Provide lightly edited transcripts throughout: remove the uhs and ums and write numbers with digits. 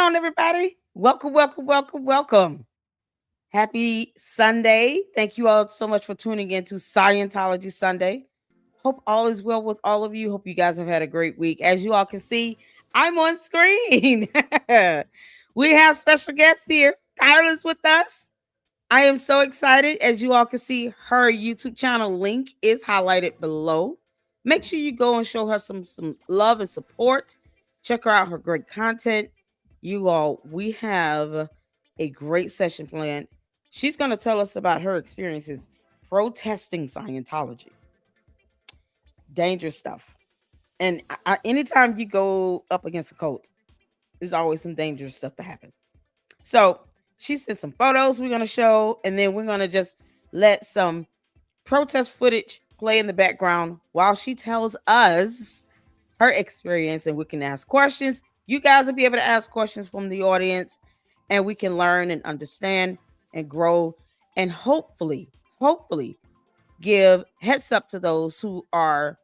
on, everybody? Welcome, welcome, welcome, welcome. Happy Sunday. Thank you all so much for tuning in to Scientology Sunday. Hope all is well with all of you. Hope you guys have had a great week. As you all can see, I'm on screen. We have special guests here. Keilah's with us. I am so excited. As you all can see, her YouTube channel link is highlighted below. Make sure you go and show her some love and support. Check her out, her great content. You all, we have a great session planned. She's going to tell us about her experiences protesting Scientology. Dangerous stuff. And anytime you go up against a cult, there's always some dangerous stuff to happen. So she sent some photos we're going to show, and then we're going to just let some protest footage play in the background while she tells us her experience, and we can ask questions. You guys will be able to ask questions from the audience, and we can learn and understand and grow, and hopefully give heads up to those who are,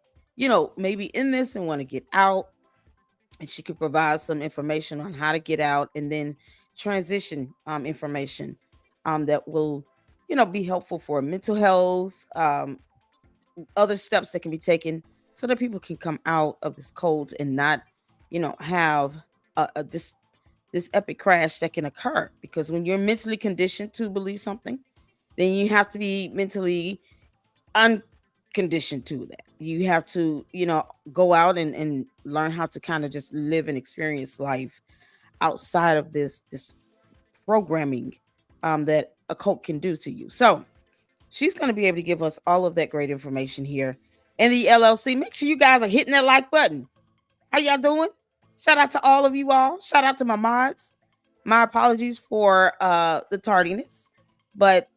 maybe in this and want to get out. And she could provide some information on how to get out, and then transition information that will, be helpful for mental health, other steps that can be taken so that people can come out of this cult and not, have this epic crash that can occur. Because when you're mentally conditioned to believe something, then you have to be mentally unconditioned to that. You have to, go out and learn how to kind of just live and experience life outside of this programming that a cult can do to you. So she's going to be able to give us all of that great information here in the LLC. Make sure you guys are hitting that like button. How y'all doing? Shout out to all of you all. Shout out to my mods. My apologies for the tardiness, but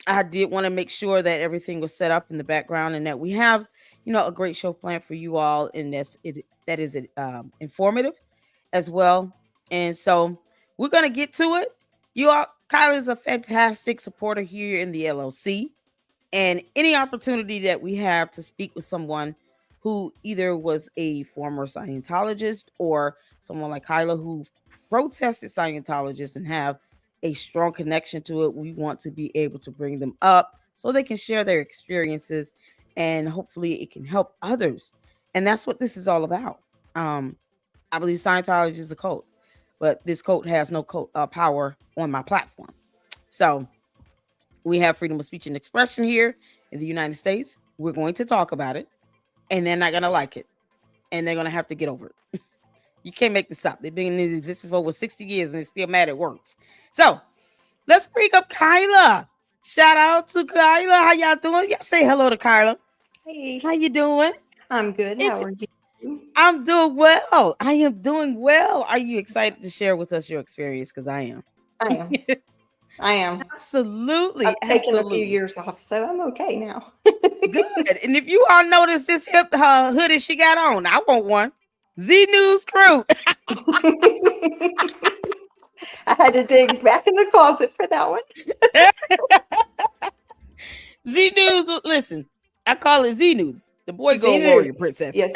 I did want to make sure that everything was set up in the background and that we have, a great show planned for you all, and that is informative as well. And so we're going to get to it. You all, Keilah is a fantastic supporter here in the LLC. And any opportunity that we have to speak with someone who either was a former Scientologist or someone like Keilah who protested Scientologists and have a strong connection to it, we want to be able to bring them up so they can share their experiences, and hopefully it can help others. And that's what this is all about. I believe Scientology is a cult, but this cult has no power on my platform. So we have freedom of speech and expression here in the United States. We're going to talk about it, and they're not going to like it, and they're going to have to get over it. You can't make this up. They've been in existence for over 60 years, and it's still mad it works. So let's bring up Keilah. Shout out to Keilah. How y'all doing? Y'all say hello to Keilah. Hey. How you doing? I'm good. How are you? I'm doing well. I am doing well. Are you excited to share with us your experience? Because I am. I am. Absolutely. I've taken a few years off, so I'm okay now. Good. And if you all notice this hip hoodie she got on, I want one. Z News Crew. I had to dig back in the closet for that one. Z News, listen, I call it Z News. The boy go warrior princess. Yes.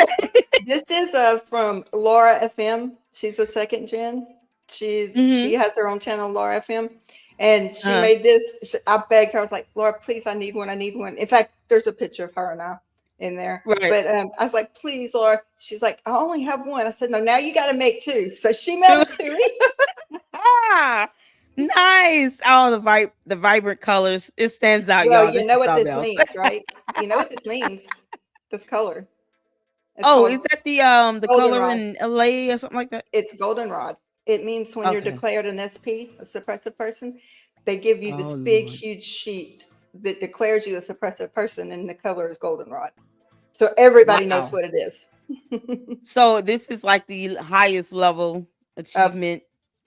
This is from Laura FM. She's a second gen. She has her own channel, Laura FM. And she made this. I begged her. I was like, Laura, please, I need one. I need one. In fact, there's a picture of her and I in there. Right. But I was like, please, Laura. She's like, I only have one. I said, no, now you got to make two. So she mailed it to me. Nice. Oh, the vibrant colors. It stands out, well, y'all. You know what this means, right? You know what this means. This color. Is that the color in LA or something like that? It's goldenrod. It means when you're declared an SP, a suppressive person, they give you this big, huge sheet that declares you a suppressive person, and the color is goldenrod. So everybody knows what it is. So this is like the highest level achievement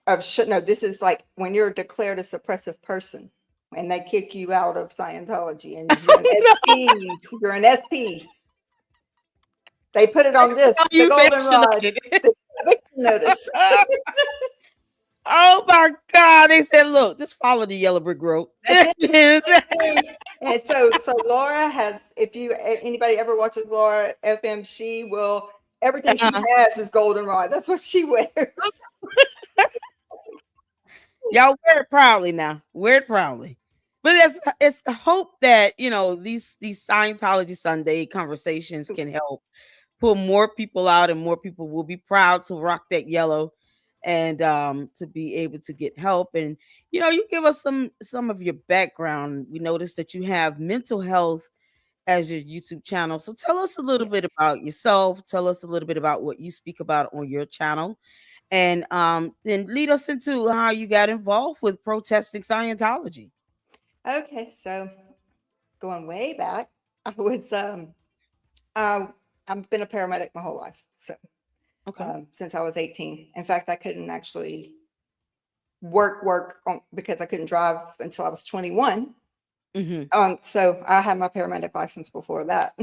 no, this is like when you're declared a suppressive person and they kick you out of Scientology and you're an SP. You're an SP. They put it on this, the goldenrod. Notice. Oh my God. They said, look, just follow the yellow brick road. And so Laura has, if anybody ever watches Laura FM, she will, everything she has is goldenrod. That's what she wears. Y'all wear it proudly now. Wear it proudly. But it's the hope that these Scientology Sunday conversations can help pull more people out, and more people will be proud to rock that yellow, and to be able to get help. And you give us some of your background. We noticed that you have mental health as your YouTube channel. So tell us a little bit Yes. about yourself. Tell us a little bit about what you speak about on your channel, and then lead us into how you got involved with protesting Scientology. Okay, so going way back, I was I, I've been a paramedic my whole life. So Okay. since I was 18. In fact, I couldn't actually work because I couldn't drive until I was 21. Mm-hmm. So I had my paramedic license before that.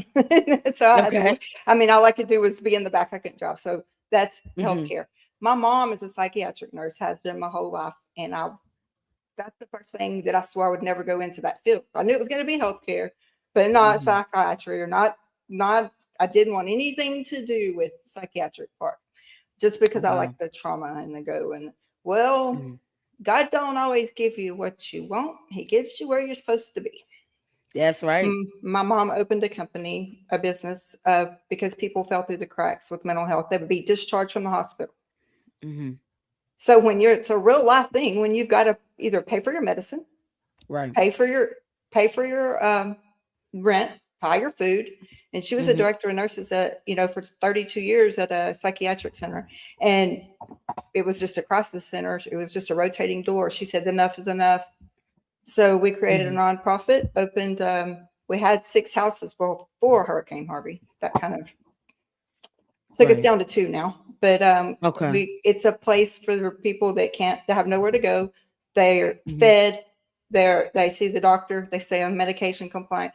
So I had to Okay. work. I mean, all I could do was be in the back. I couldn't drive. So that's Mm-hmm. healthcare. My mom is a psychiatric nurse, has been my whole life. And that's the first thing that I swore I would never go into that field. I knew it was going to be healthcare, but not Mm-hmm. psychiatry, or not, I didn't want anything to do with psychiatric part, just Oh, because I wow. like the trauma and the go. And well, Mm-hmm. God don't always give you what you want. He gives you where you're supposed to be. That's right. My mom opened a company, a business, because people fell through the cracks with mental health. They would be discharged from the hospital. Mm-hmm. So it's a real life thing when you've got to either pay for your medicine, Right. pay for your rent, buy your food. And she was a Mm-hmm. director of nurses for 32 years at a psychiatric center. And it was just a crisis center. It was just a rotating door. She said, enough is enough. So we created a Mm-hmm. nonprofit, opened, we had 6 houses before Hurricane Harvey. That kind of took us Right. down to 2 now. But Okay. it's a place for the people that have nowhere to go. They're Mm-hmm. fed, they see the doctor, they stay on medication compliant.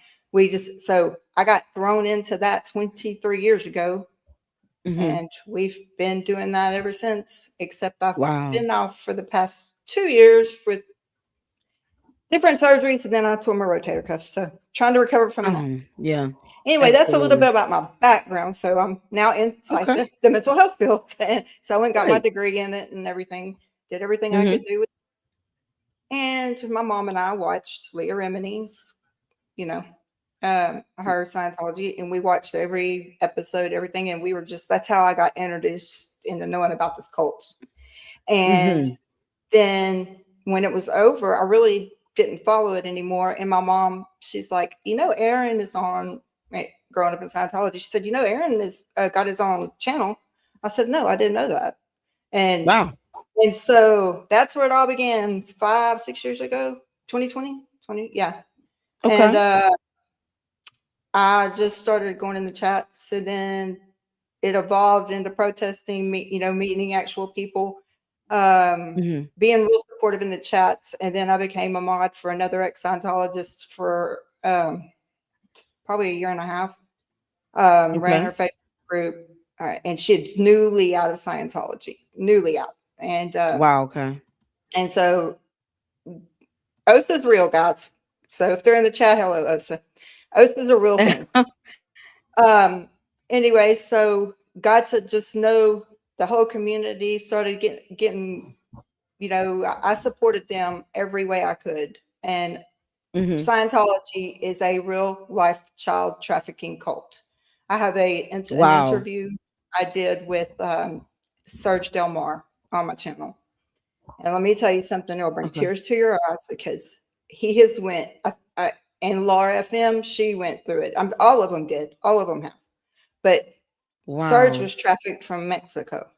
So I got thrown into that 23 years ago, Mm-hmm. and we've been doing that ever since, except I've Wow. been off for the past 2 years for different surgeries, and then I tore my rotator cuff. So trying to recover from that. Yeah. Anyway, that's a little Absolutely. bit about my background. So I'm now inside Okay. the mental health field. So I went and got my Right. degree in it and everything, did everything I Mm-hmm. could do. And my mom and I watched Leah Remini's, you know, her Scientology, and we watched every episode, everything. And that's how I got introduced into knowing about this cult. And Mm-hmm. then when it was over, I really didn't follow it anymore. And my mom, she's like, Aaron is on, growing up in Scientology. She said, Aaron is got his own channel. I said, no, I didn't know that. And Wow. and so that's where it all began 5-6 years ago, 2020, 20, yeah. And Okay. I just started going in the chats, and then it evolved into protesting, meeting actual people, Mm-hmm. being real supportive in the chats. And then I became a mod for another ex-Scientologist for probably a year and a half. Ran Okay. her Facebook group, and she's newly out of Scientology, newly out. Wow. Okay. And so Osa's real, guys. So if they're in the chat, hello, Osa. Osa's a real thing. Um, anyway, so got to just know the whole community, started getting, I supported them every way I could. And Mm-hmm. Scientology is a real life child trafficking cult. I have an Wow. interview I did with Serge Delmar on my channel. And let me tell you something, it'll bring Okay. tears to your eyes, because he has went, and Laura FM, she went through it. All of them did. All of them have. But Serge Wow. was trafficked from Mexico.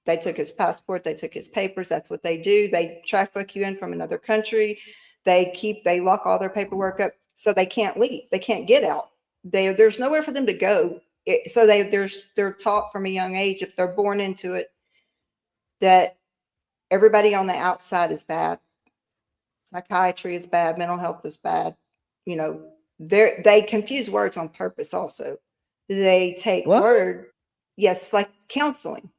They took his passport. They took his papers. That's what they do. They traffic you in from another country. They lock all their paperwork up so they can't leave. They can't get out. There's nowhere for them to go. So they're taught from a young age, if they're born into it, that everybody on the outside is bad. Psychiatry is bad. Mental health is bad. They confuse words on purpose. Also, they take What? yes, like counseling.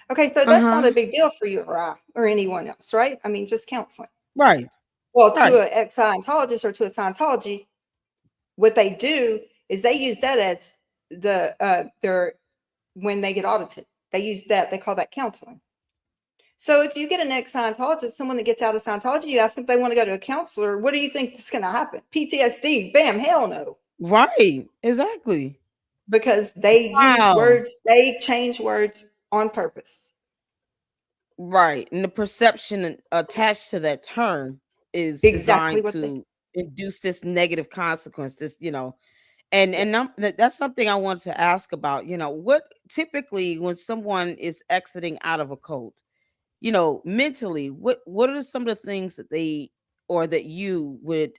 Okay, so that's not a Uh-huh. big deal for you or anyone else, right? I mean, just counseling. Right. Well, to Right. an ex-Scientologist or to a Scientology, what they do is they use that as their when they get audited. They use that. They call that counseling. So if you get an ex-Scientologist, someone that gets out of Scientology, you ask them if they want to go to a counselor, what do you think is going to happen? PTSD, bam, hell no. Right. Exactly. Because they use Wow. words, they change words on purpose. Right. And the perception attached to that term is Exactly designed what they to induce this negative consequence, and that's something I wanted to ask about. What typically when someone is exiting out of a cult, mentally, what are some of the things that they or that you would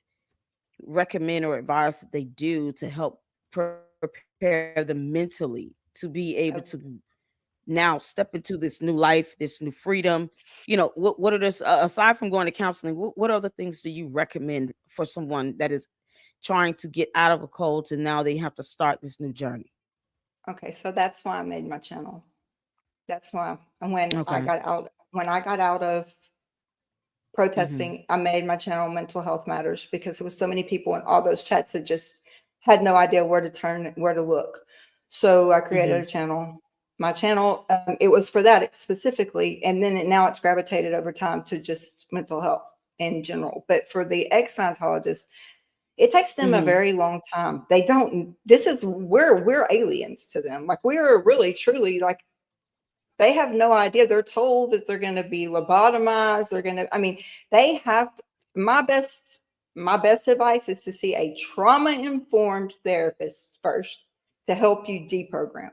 recommend or advise that they do to help prepare them mentally to be able to uh, now step into this new life, this new freedom? What are this aside from going to counseling, what other things do you recommend for someone that is trying to get out of a cult and now they have to start this new journey? okay, so that's why I made my channel. That's why when I Okay. got out when I got out of Mhm. protesting, I made my channel Mental Health Matters because there was so many people in all those chats that just had no idea where to turn, where to look. So I created Mhm. a channel. My channel, it was for that specifically, and then now it's gravitated over time to just mental health in general. But for the ex-Scientologists, it takes them a Mhm. very long time. They don't. This is we're aliens to them. Like we are really truly like they have no idea. They're told that they're going to be lobotomized. They're going to, I mean, they have my best, my best advice is to see a trauma informed therapist first to help you deprogram.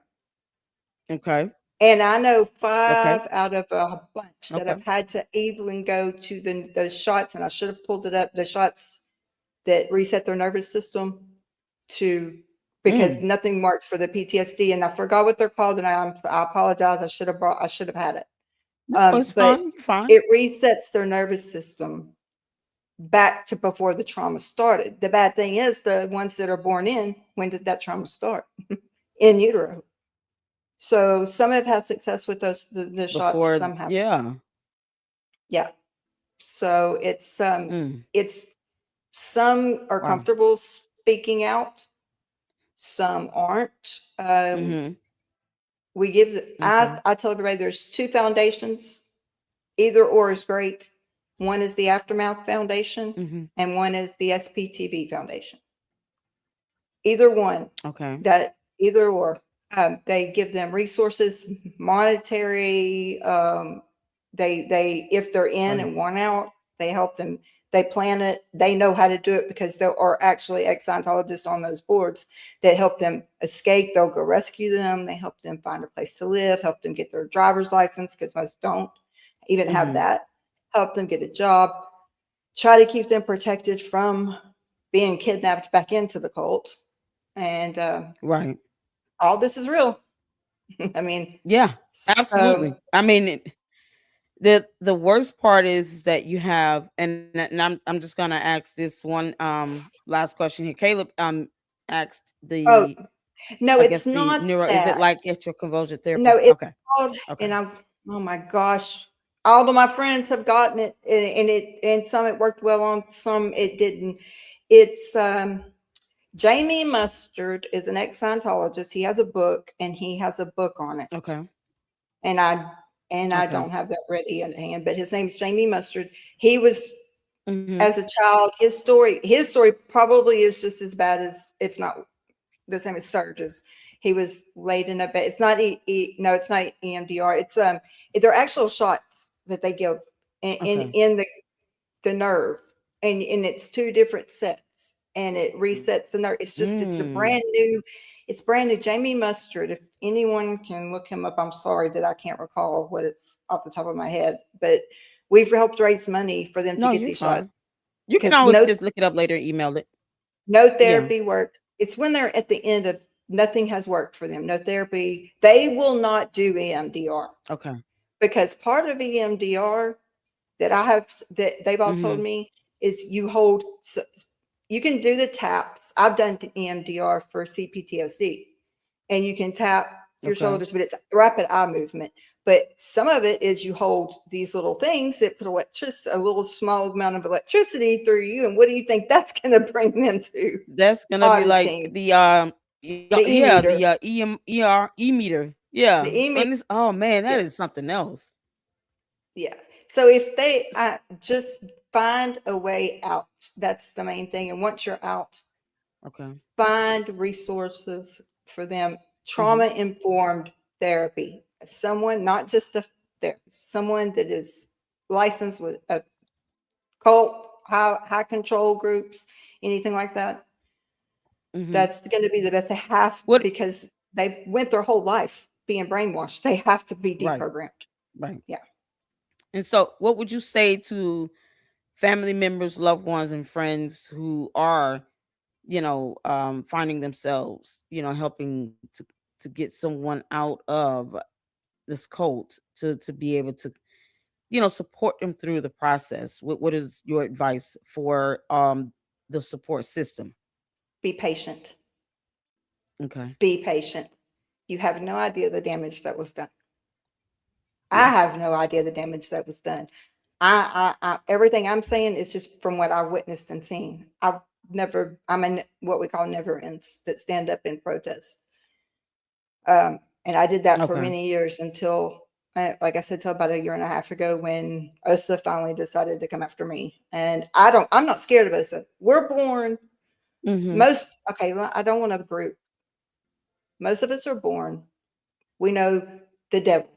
Okay. And I know Okay. 5 out of a bunch that Okay. have had to even go to those shots, and I should have pulled it up, the shots that reset their nervous system to because Mm. nothing works for the PTSD. And I forgot what they're called, and I apologize. I should have had it. No, it's But fine. You're fine. it resets their nervous system back to before the trauma started. The bad thing is the ones that are born in, when does that trauma start? In utero. So some have had success with the shots, Before, some haven't. yeah. Yeah. So Mm. it's some are Wow. comfortable speaking out, some aren't. Mhm. We give Okay. I tell everybody there's two foundations. Either or is great. One is the Aftermath Foundation, Mhm. and one is the SPTV Foundation. Either one, Okay. that either or, they give them resources, monetary. They if they're in Right. and want out, they help them. They plan it. They know how to do it because there are actually ex-Scientologists on those boards that help them escape. They'll go rescue them. They help them find a place to live. Help them get their driver's license because most don't even have Mhm. that. Help them get a job. Try to keep them protected from being kidnapped back into the cult. And Right. all this is real. I mean, Yeah. so Absolutely. I mean, the worst part is that you have, and I'm just gonna ask this one last question here. Caleb asked oh the, no, I it's guess the not neuro, is it that. like electroconvulsion No, therapy? it's Okay. called, Okay. and I oh my gosh, all of my friends have gotten it, and some it worked well on, some it didn't. It's Jamie Mustard is an ex-Scientologist. He has a book, and he has a book on it. Okay. And I Okay. don't have that ready at hand, but his name's Jamie Mustard. He was Mhm. as a child, his story probably is just as bad as, if not the same as Surge's. He was laid in a bed. It's not no, it's not EMDR. It's they're actual shots that they give Okay. in the nerve, and it's two different sets, and it resets the nerve. It's a Mm. it's brand new. Jamie Mustard. If anyone can look him up, I'm sorry that I can't recall what it's off the top of my head, but we've helped raise money for them to No, get you're these shots fine. You can because always just look it up later, email it. no Yeah. therapy works. It's when they're at the end of nothing has worked for them. No therapy. They will not do EMDR Okay. because part of EMDR that they've all told Mhm. me is you can do the taps. I've done EMDR for CPTSD, and you can tap your Okay. shoulders, but it's rapid eye movement. But some of it is you hold these little things that put a little small amount of electricity through you. And what do you think that's going to bring them to? That's gonna be like Auditing, the the E yeah, meter, the EM ER e meter. the Yeah. E meter. And this, oh man, that Yeah. is something else. Yeah. So if they just find a way out, that's the main thing. And once you're out, Okay. find resources for them. Mm-hmm. Trauma informed therapy. Someone, not just a someone that is licensed with a cult, high control groups, anything like that. Mm-hmm. That's going to be the best. They have, What? because they've went their whole life being brainwashed. They have to be Right. deprogrammed. Right. Yeah. And so, what would you say to family members, loved ones, and friends who are, finding themselves, helping to get someone out of this cult to be able to, support them through the process? What is your advice for the support system? Be patient. Okay. Be patient. You have no idea the damage that was done. I Yeah. have no idea the damage that was done. Everything I'm saying is just from what I've witnessed and seen. I'm in what we call never ends that stand up in protest. And I did that for Okay. many years until, like I said, till about a year and a half ago when OSA finally decided to come after me. And I'm not scared of OSA. We're born Mm-hmm. okay, I don't want to group. Most of us are born. We know the devil,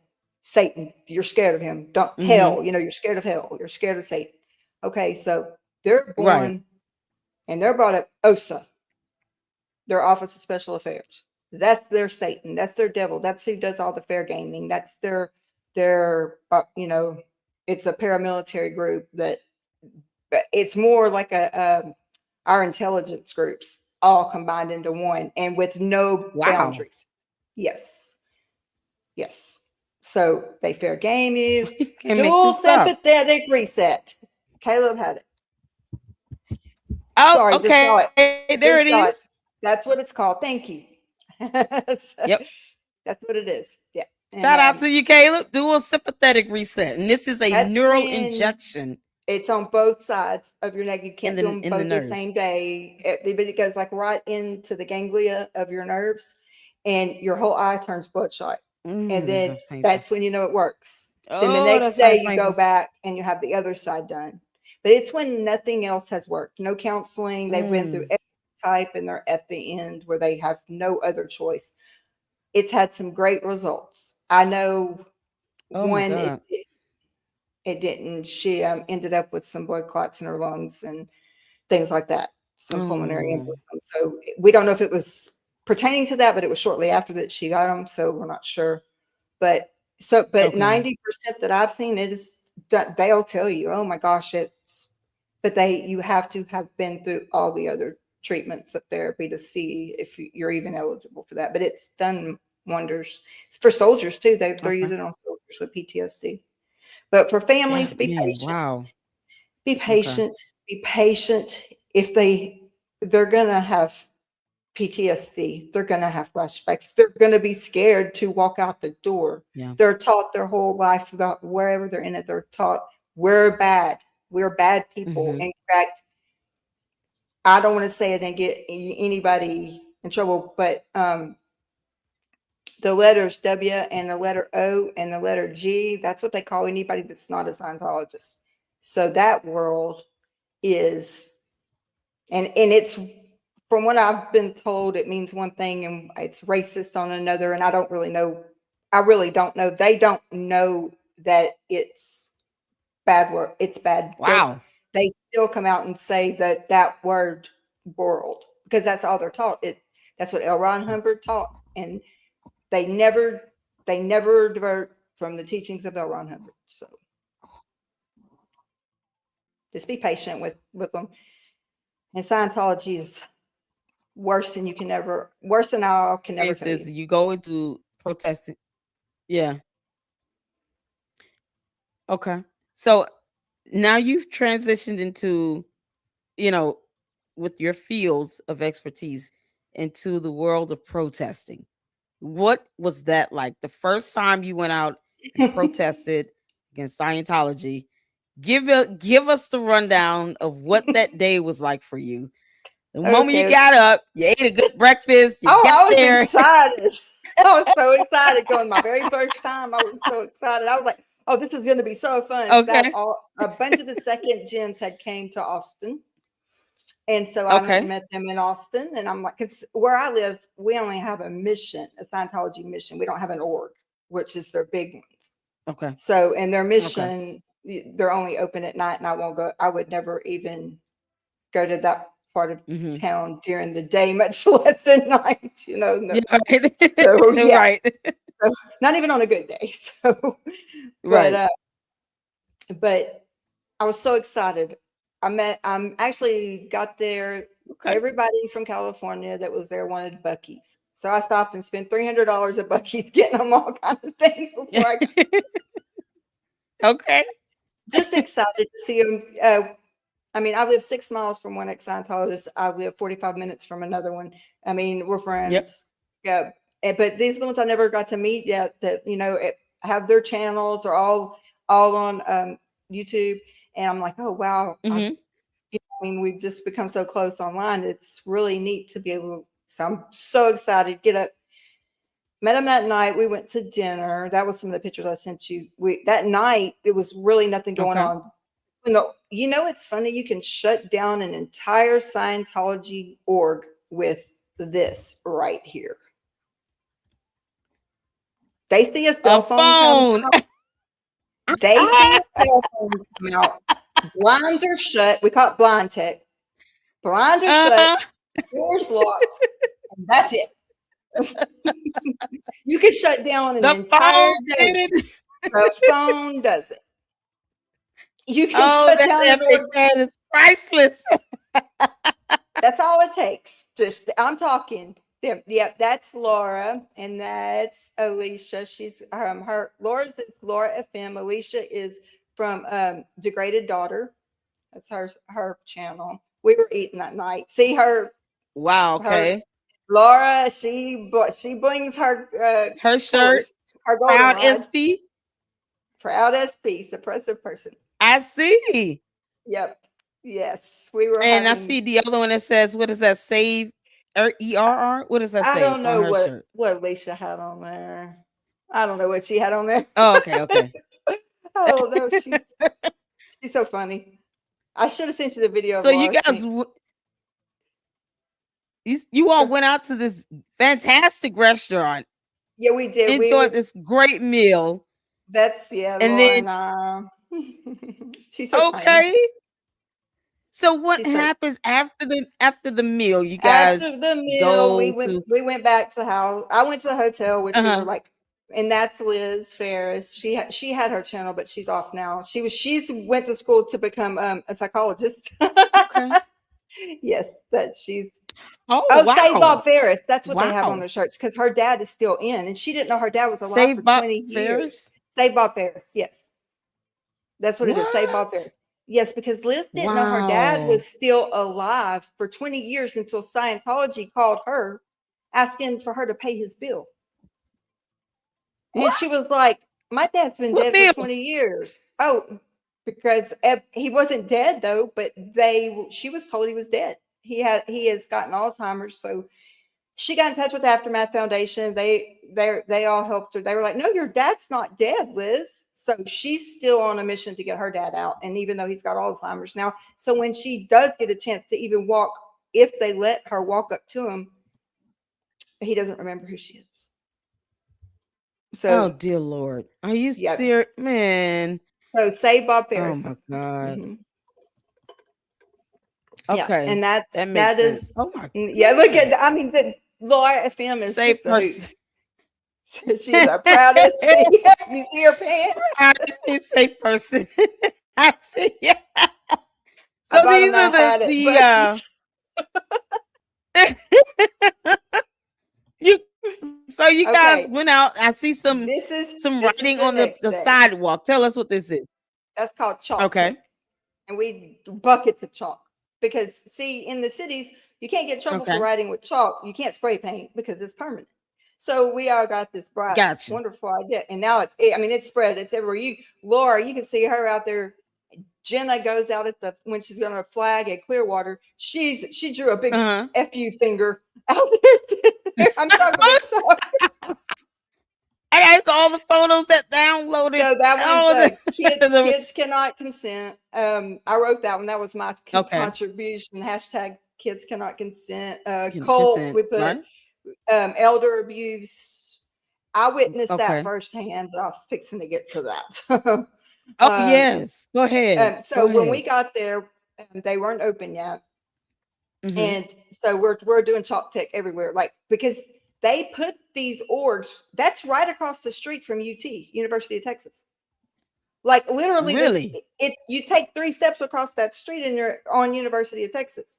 Satan. You're scared of him. Don't Mm-hmm. hell. You're scared of hell. You're scared of Satan. Okay, so they're Right. born and they're brought up OSA, their Office of Special Affairs. That's their Satan. That's their devil. That's who does all the fair gaming. That's their it's a paramilitary group that it's more like our intelligence groups all combined into one and with no Wow. boundaries. Yes. Yes. So they fair game you. You can't make Dual this up. sympathetic reset. Caleb had it. Oh, Sorry, just saw it. okay. There it Just is. saw it. That's what it's called. Thank you. So, Yep. that's what it is. Yeah. And Shout out to you, Caleb. Do a sympathetic reset. And this is a that's neural when injection it's on both sides of your neck. You in can't do the them in the both the same nerves. day. It goes like right into the ganglia of your nerves, and your whole eye turns bloodshot. And That then sounds painful. that's when you know it works. Then the Oh, next that day sounds you go painful. back and you have the other side done. But it's when nothing else has worked. No counseling. They've been through Mm. every type and they're at the end where they have no other choice. It's had some great results. I know Oh my one, God. it didn't. She ended up with some blood clots in her lungs and things like that, some pulmonary Oh, embolism. So we don't know if it was pertaining to that, but it was shortly after that she got them. So we're not sure. But okay. 90% that I've seen, it is that they'll tell you, oh my gosh, but you have to have been through all the other treatments of therapy to see if you're even eligible for that. But it's done wonders. It's for soldiers too. They're Okay. using it on soldiers with PTSD. But for families, That be man, patient. wow. Be Okay. patient. Be patient. If they're gonna have PTSD, they're gonna have flashbacks. They're gonna be scared to walk out the door. Yeah. They're taught their whole life about wherever they're in it. They're taught we're bad. We're bad people. Mm-hmm. In fact, I don't want to say it and get anybody in trouble, but the letters W and the letter O and the letter G, that's what they call anybody that's not a Scientologist. So that world is, and it's, from what I've been told, it means one thing and it's racist on another. And I don't really know. I really don't know. They don't know that it's bad word. It's bad. Wow. They still come out and say that word world because that's all they're taught. That's what L. Ron Hubbard taught, and they never divert from the teachings of L. Ron Hubbard. So just be patient with them. And Scientology is worse than I can never tell Cases you. you go into protesting. Yeah. Okay. So now you've transitioned into, you know, with your fields of expertise into the world of protesting. What was that like? The first time you went out and protested against Scientology? Give us the rundown of what that day was like for you. The moment you Okay. got up, you ate a good breakfast, you Oh, got I was there. excited. I was so excited going my very first time. I was so excited. I was like, oh, this is going to be so fun. Okay. A bunch of the second gens had came to Austin. And so I Okay. met them in Austin, and I'm like, because where I live, we only have a mission, a Scientology mission. We don't have an org, which is their big one. Okay. So, and their mission, they're only open at night, and I won't go. I would never even go to that part of town during the day, much less at night. You know, no. Yeah, right. So yeah, right. So, not even on a good day. So, Right. but I was so excited. I'm actually got there. Okay. Everybody from California that was there wanted Buc-ee's. So I stopped and spent $300 at Buc-ee's getting them all kinds of things before I got Okay. just excited to see them. I mean, I live 6 miles from one ex-Scientologist. I live 45 minutes from another one. I mean, we're friends. Yep. Yeah. But these are the ones I never got to meet yet that, you know, have their channels are all on YouTube. And I'm like, oh, wow. I mean, we've just become so close online. It's really neat to be able to. So I'm so excited. Get up. Met him that night. We went to dinner. That was some of the pictures I sent you. That night, it was really nothing going on. You know, it's funny. You can shut down an entire Scientology org with this right here. They see a cell phone. They see a cell phone come out. Blinds are shut. We call it blind tech. Blinds are shut. Doors locked. And that's it. You can shut down an entire day. The phone does it. You can shut down the door. That is priceless. That's all it takes. Just I'm talking. Yeah, that's Laura, and that's Alicia. She's Laura's Laura FM. Alicia is from Degraded Daughter. That's her channel. We were eating that night. See her. Wow. Okay. Laura, she blings her shirt. Her Proud SP. Proud SP. Suppressive person. I see. Yep. Yes, we were. And I see the other one that says, "What does that save?" ERR. What does that say? I don't know what Alicia had on there. I don't know what she had on there. Oh, okay. I don't know. She's so funny. I should have sent you the video. So you guys, you all went out to this fantastic restaurant. Yeah, we did. Enjoyed this great meal. That's and Laura then she's so okay. Funny. So what happens after the meal? You guys after the meal, we went back to the house. I went to the hotel, which we were like, and that's Liz Ferris. She had her channel, but she's off now. She went to school to become a psychologist. Okay. Yes, that she's. Wow. Save Bob Ferris. That's what they have on their shirts because her dad is still in, and she didn't know her dad was alive for 20 years. Save Bob Ferris. Yes, that's what it is. Save Bob Ferris. Yes, because Liz didn't know her dad was still alive for 20 years until Scientology called her asking for her to pay his bill. And she was like, my dad's been dead for 20 years. Oh, because he wasn't dead though, but she was told he was dead. He has gotten Alzheimer's. So she got in touch with the Aftermath Foundation. They all helped her. They were like, no, your dad's not dead, Liz. So she's still on a mission to get her dad out. And even though he's got Alzheimer's now, so when she does get a chance to even walk, if they let her walk up to him, he doesn't remember who she is. So, oh dear Lord, are you serious, man? So save Bob Ferris. Oh my God. Mm-hmm. Okay, yeah, and that makes is sense. Oh my. Yeah, look at. I mean, the Laura FM is safe person. She's our proudest. You see her pants? Proudest safe person. I see. Yeah. So these are you guys went out. I see some writing on the sidewalk. Tell us what this is. That's called chalk. Okay. And we buckets of chalk because see in the cities you can't get in trouble for writing with chalk. You can't spray paint because it's permanent. So we all got this bright, wonderful idea, and now it's spread. It's everywhere. Laura, you can see her out there. Jenna goes out when she's going to flag at Clearwater. She drew a big FU finger out there. I'm sorry. I got all the photos that downloaded. So that one's Oh, kids cannot consent. I wrote that one. That was my okay. contribution. Hashtag kids cannot consent. Cult. Consent, We put right? elder abuse. I witnessed that Okay. firsthand. But I'm fixing to get to that. Oh, yes. Go ahead. Go So when we ahead. got there, they weren't open yet, Mm-hmm. and so we're doing chalk tech everywhere, like because they put these orgs. That's right across the street from UT, University of Texas. Like literally, Really? you take 3 steps across that street and you're on University of Texas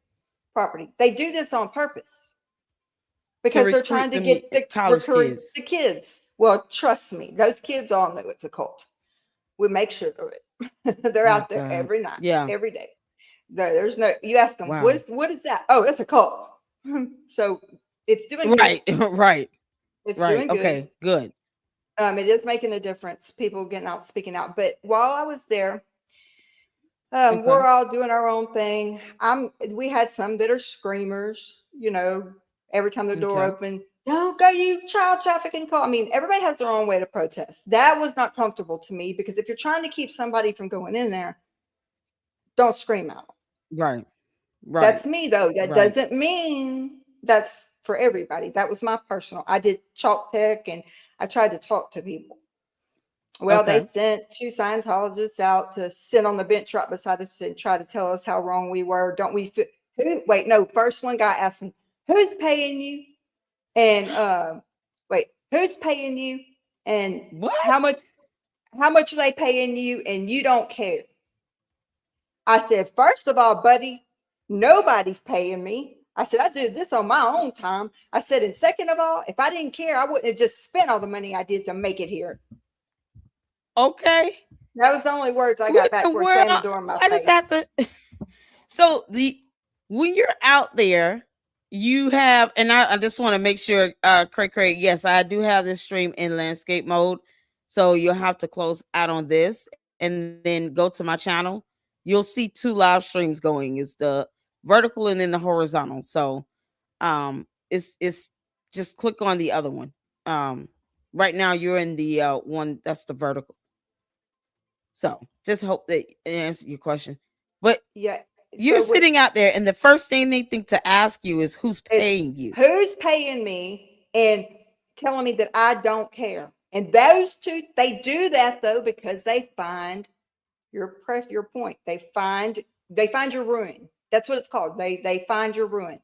property. They do this on purpose To because they're trying recruit to them get the college recruit kids. the kids. Well, trust me, those kids all know it's a cult. We make sure of it. They're My out there God. every night, Yeah. every day. There's no. You ask them Wow. what is that? Oh, it's a cult. So it's doing good. Right. Right. It's Right. doing good. Okay. Good. It is making a difference. People getting out, speaking out. But while I was there, Okay. we're all doing our own thing. We had some that are screamers, every time the door Okay. opened, don't go, you child trafficking call. I mean, everybody has their own way to protest. That was not comfortable to me because if you're trying to keep somebody from going in there, don't scream out. Right. Right. That's me though. That Right. doesn't mean that's for everybody. That was my personal. I did chalk tech and I tried to talk to people. Well, they Okay. sent 2 Scientologists out to sit on the bench right beside us and try to tell us how wrong we were. Don't we fit? Wait, no. First one guy asked me, "Who's paying you?" And wait, "Who's paying you?" And What? how much? How much are they paying you? And you don't care. I said, first of all, buddy, nobody's paying me. I said, I did this on my own time. I said, and second of all, if I didn't care, I wouldn't have just spent all the money I did to make it here. Okay. That was the only words I What got back the for slamming the world? door in my Why does face. that happen? So when you're out there, you have, and I just want to make sure, Craig, yes, I do have this stream in landscape mode. So you'll have to close out on this and then go to my channel. You'll see 2 live streams going. It's the vertical and then the horizontal. So it's just click on the other one. Right now you're in the one that's the vertical. So just hope that answer your question. But Yeah. you're So sitting out there, and the first thing they think to ask you is who's it's paying you. who's paying me and telling me that I don't care. And those two, they do that though because they find your point. They find your ruin. That's what it's called. They find your ruin.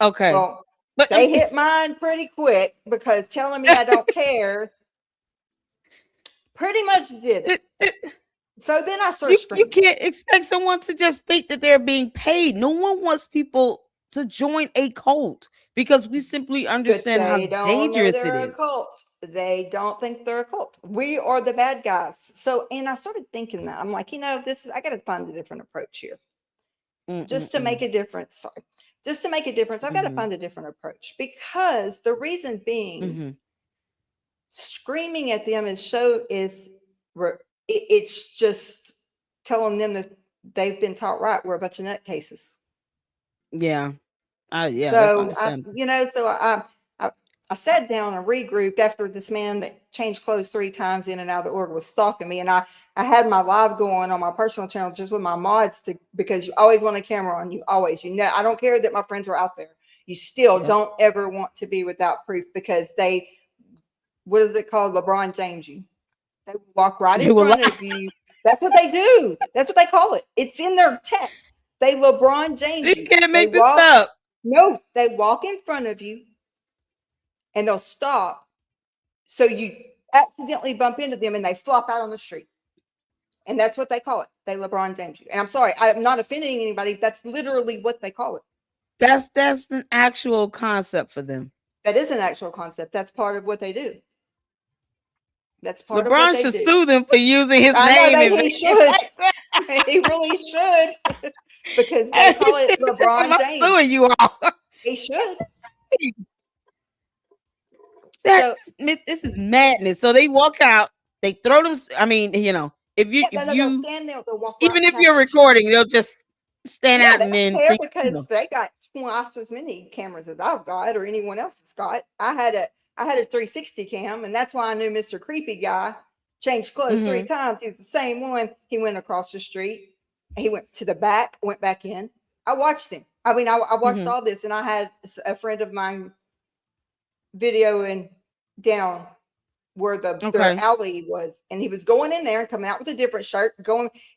Okay, Well, but they hit mine pretty quick because telling me I don't care pretty much did it. So then I started you screaming. can't expect someone to just think that they're being paid. No one wants people to join a cult because we simply But understand how they don't know dangerous it they're a is. cult. They don't think they're a cult. We are the bad guys. So, and I started thinking that I'm like, I got to find a different approach here. Just to make a difference. Sorry. Just to make a difference, I've got to find a different approach because the reason being screaming at them it's just telling them that they've been taught right. We're a bunch of nutcases. Yeah. Yeah, that's So understandable. I sat down and regrouped after this man that changed clothes 3 times in and out of the org was stalking me. And I had my live going on my personal channel just with my mods because you always want a camera on you. Always, I don't care that my friends are out there. You still don't ever want to be without proof because what is it called? LeBron James you. They walk right in front of you. That's what they do. That's what they call it. It's in their tech. They LeBron James you. You can't make this up. No, they walk in front of you and they'll stop. So you accidentally bump into them and they flop out on the street. And that's what they call it. They LeBron James you. And I'm sorry, I'm not offending anybody. That's literally what they call it. That's an actual concept for them. That is an actual concept. That's part of what they do. That's part LeBron of what they should do. sue them for using his name. I know he should. He really should. Because they call it LeBron James. I'm suing you all. He should. This is madness. So they walk out, they throw them. I mean, if you stand there, they'll walk even right if you're recording, they'll just stand out and then because they got twice as many cameras as I've got or anyone else has got. I I had a 360 cam, and that's why I knew Mr. Creepy Guy changed clothes 3 times. He was the same one. He went across the street. He went to the back, went back in. I watched him. I mean, I watched all this, and I had a friend of mine videoing down where the alley was, and he was going in there and coming out with a different shirt.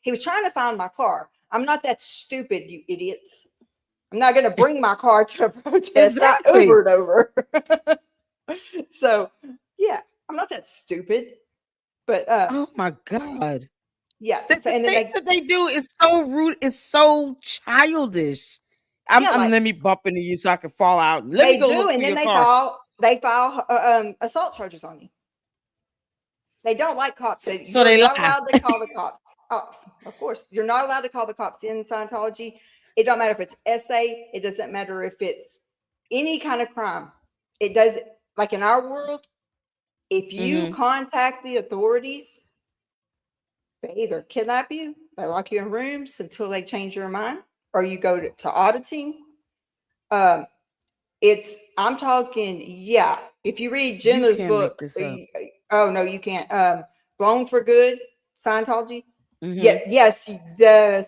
He was trying to find my car. I'm not that stupid, you idiots. I'm not going to bring my car to a protest. Exactly. I Ubered over. So, yeah, I'm not that stupid. But oh my God. Yeah. The things that they do is so rude. It's so childish. Let me bump into you so I can fall out. Let me go look for your car. They file assault charges on you. They don't like cops. So you're not allowed to call the cops. Oh, of course, you're not allowed to call the cops in Scientology. It don't matter if it's SA. It doesn't matter if it's any kind of crime. It does, like in our world, if you contact the authorities, they either kidnap you, they lock you in rooms until they change your mind, or you go to auditing. I'm talking, yeah. If you read Jenna's book, oh no, you can't. Blown for Good, Scientology. Yeah, yes, I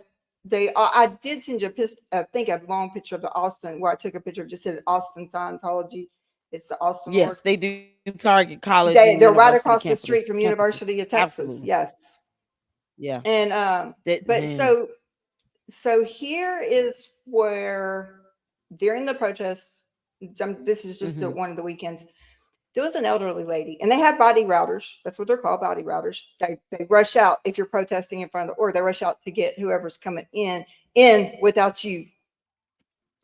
did send you a long picture of the Austin, where I took a picture, just said Austin Scientology. It's the Austin. Yes, they do target college. They're right across the street from University of Texas. Absolutely. Yes. Yeah. And so here is where during the protests, this is just one of the weekends, there was an elderly lady, and they have body routers. That's what they're called, body routers. They rush out if you're protesting in front of or they rush out to get whoever's coming in without you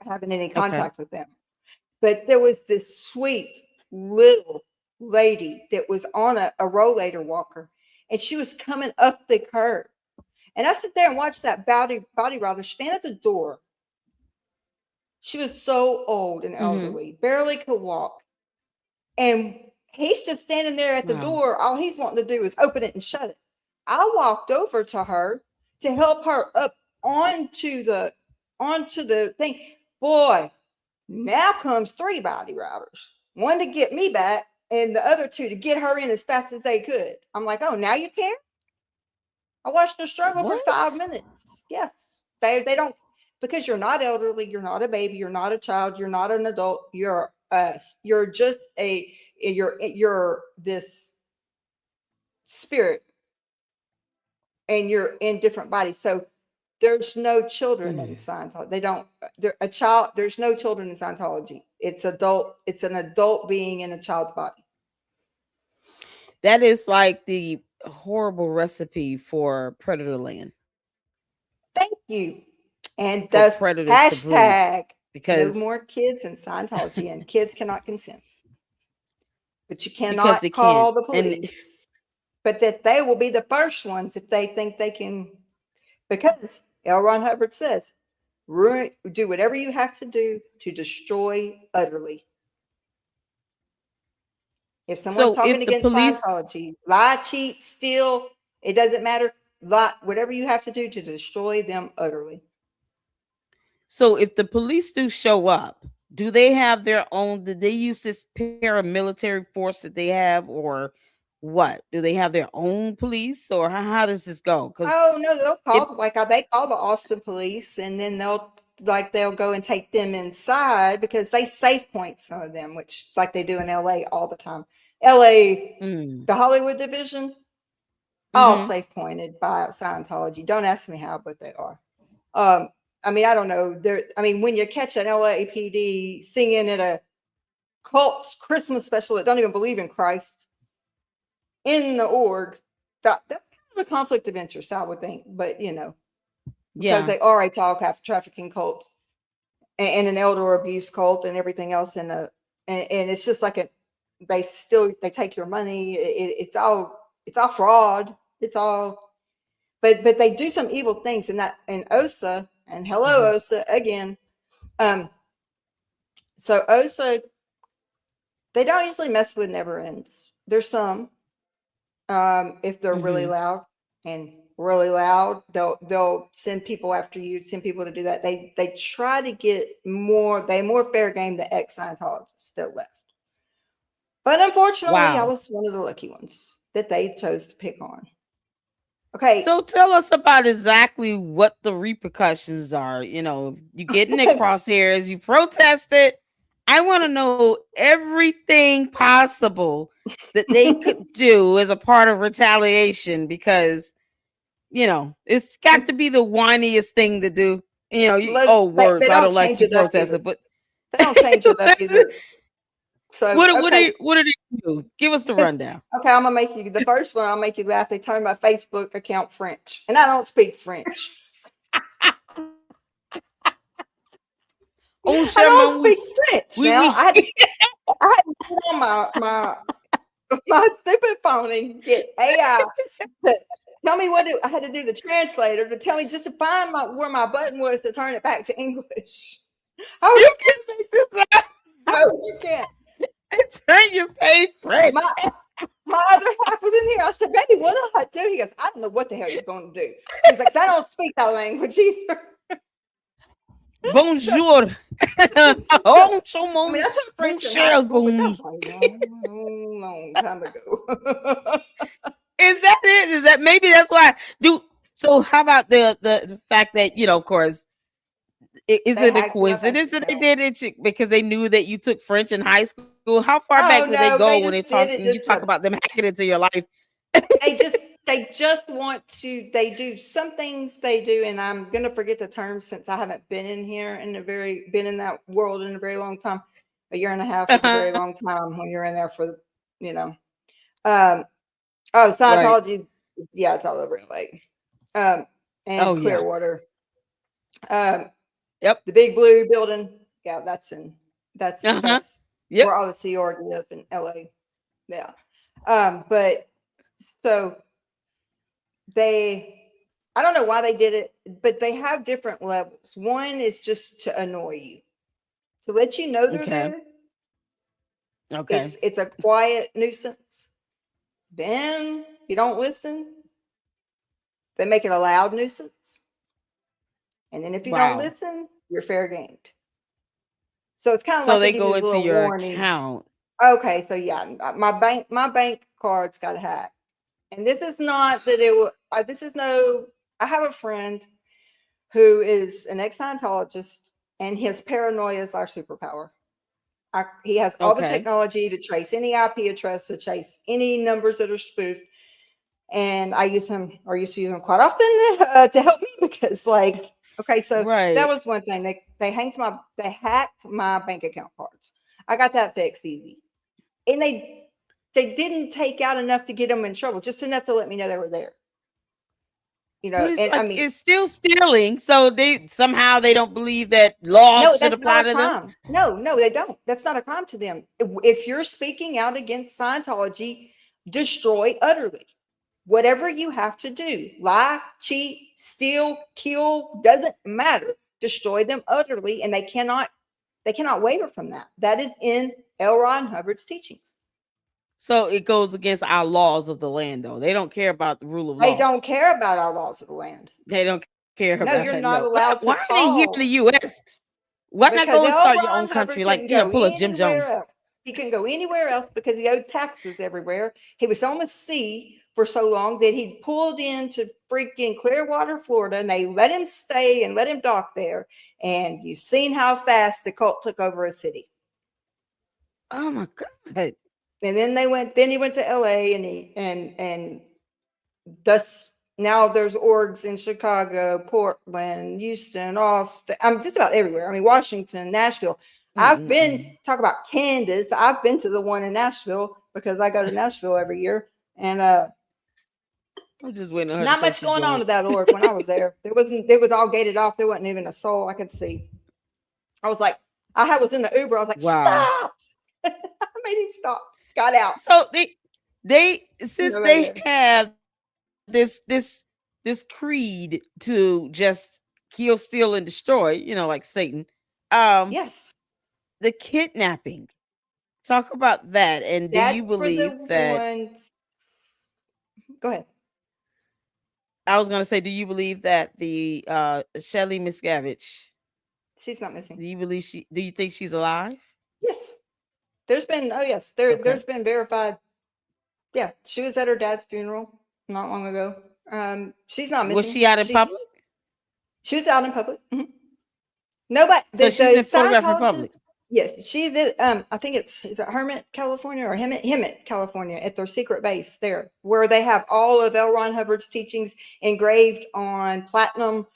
having any contact with them. But there was this sweet little lady that was on a rollator walker, and she was coming up the curb. And I sit there and watch that body router stand at the door. She was so old and elderly, barely could walk. And he's just standing there at the door. All he's wanting to do is open it and shut it. I walked over to her to help her up onto the thing. Boy, now comes 3 body routers. One to get me back and the other 2 to get her in as fast as they could. I'm like, oh, now you care? I watched her struggle for 5 minutes. Yes. They don't, because you're not elderly, you're not a baby, you're not a child, you're not an adult, you're us. You're just you're this spirit, and you're in different bodies. So there's no children in Scientology. There's no children in Scientology. It's an adult being in a child's body. That is like the horrible recipe for predator land. Thank you. And thus hashtag because no more kids in Scientology, and kids cannot consent. But you cannot call the police. But that they will be the first ones if they think they can, because L. Ron Hubbard says, do whatever you have to do to destroy utterly. If someone's talking against Scientology, lie, cheat, steal, it doesn't matter. Whatever you have to do to destroy them utterly. So if the police do show up, do they have their own? Did they use this paramilitary force that they have, or what? Do they have their own police, or how does this go? Oh no, they'll call they call the Austin police, and then they'll go and take them inside, because they safe point some of them, which like they do in LA all the time. LA, the Hollywood division, all safe pointed by Scientology. Don't ask me how, but they are. I mean, I don't know. When you catch an LAPD singing at a cult's Christmas special that don't even believe in Christ in the org, that's kind of a conflict of interest, I would think. But because they are a child trafficking cult and an elder abuse cult and everything else, and it's just like they take your money. It's all fraud. It's all, but they do some evil things, and OSA. And hello, OSA again. So OSA, they don't usually mess with never ends. There's some, if they're really loud, they'll send people after you, send people to do that. They try to get more fair game the ex-Scientologists that left. But unfortunately, I Wow. was one of the lucky ones that they chose to pick on. Okay. So tell us about exactly what the repercussions are. You get in their crosshairs, you protested. I want to know everything possible that they could do as a part of retaliation because, it's got to be the whiniest thing to do. Oh, They words. I don't don't like change you it up either. protested, but They don't change it up either. So, okay. what did it do? Give us the rundown. Okay, I'm gonna make you the first one. I'll make you laugh. They turned my Facebook account French, and I don't speak French. Oh, I don't Sherman, speak French. Now we I had to get on my stupid phone and get AI to tell me I had to do the translator to tell me just to find where my button was to turn it back to English. you can make this up. No, you can't. Turn your page French. My other half was in here. I said, baby, what do I do? He goes, I don't know what the hell you're going to do. He's like, I don't speak that language either. Bonjour. Oh, I mean, I took French in high school, but that was a long time ago. Is that it? Is that maybe that's why? So how about the fact that, of course, is it a coincidence that they did it because they knew that you took French in high school? How far back did they go when you talk about them hacking into your life? they just want to. They do some things they do, and I'm gonna forget the term since I haven't been in here been in that world in a very long time. A year and a half is a very long time when you're in there for Scientology. Right. Yeah, it's all over LA. And Clearwater. Yeah. Yep. The Big Blue building. Yeah, that's where all the Sea Org live in LA. Yeah. But so I don't know why they did it, but they have different levels. One is just to annoy you, to let you know they're there. Okay. It's a quiet nuisance. Then you don't listen. They make it a loud nuisance. And then if you don't listen, you're fair gamed. So it's kind of like they go into your account. Okay, so yeah, my bank cards got hacked. And this is not that it was, I have a friend who is an ex-Scientologist, and his paranoia is our superpower. He has all the technology to trace any IP address, to trace any numbers that are spoofed. And I used to use him quite often to help me because, okay, so that was one thing. They hacked my bank account cards. I got that fixed easy. And they didn't take out enough to get them in trouble, just enough to let me know they were there. It's still stealing. So they don't believe that laws should apply to them. No, they don't. That's not a crime to them. If you're speaking out against Scientology, destroy utterly. Whatever you have to do, lie, cheat, steal, kill, doesn't matter. Destroy them utterly, and they cannot waver from that. That is in L. Ron Hubbard's teachings. So it goes against our laws of the land, though. They don't care about the rule of law. They don't care about our laws of the land. They don't care about. No, you're not allowed to. Why are they here in the U.S.? Why not go and start your own country, pull a Jim Jones? He can go anywhere else because he owed taxes everywhere. He was on the sea for so long that he pulled into freaking Clearwater, Florida, and they let him stay and let him dock there. And you've seen how fast the cult took over a city. Oh my God. And then he went to LA, and thus now there's orgs in Chicago, Portland, Houston, Austin. I'm just about everywhere. I mean, Washington, Nashville. I've been, talk about Candace. I've been to the one in Nashville because I go to Nashville every year. And I'm just waiting. Not much going on with that org when I was there. It was all gated off. There wasn't even a soul I could see. I was like, I was in the Uber. I was like, stop. I made him stop. Got out. So they have this creed to just kill, steal, and destroy, like Satan. Yes. The kidnapping. Talk about that. And do you believe that? Go ahead. I was gonna say, do you believe that the Shelley Miscavige? She's not missing. Do you think she's alive? Yes. There's been there's been verified. Yeah, she was at her dad's funeral not long ago. She's not missing. Was she out in public? She was out in public. Mm-hmm. Nobody. So she's been photographed in public. Yes, she's I think is it Hermit, California, or Hemet, California, at their secret base there, where they have all of L. Ron Hubbard's teachings engraved on platinum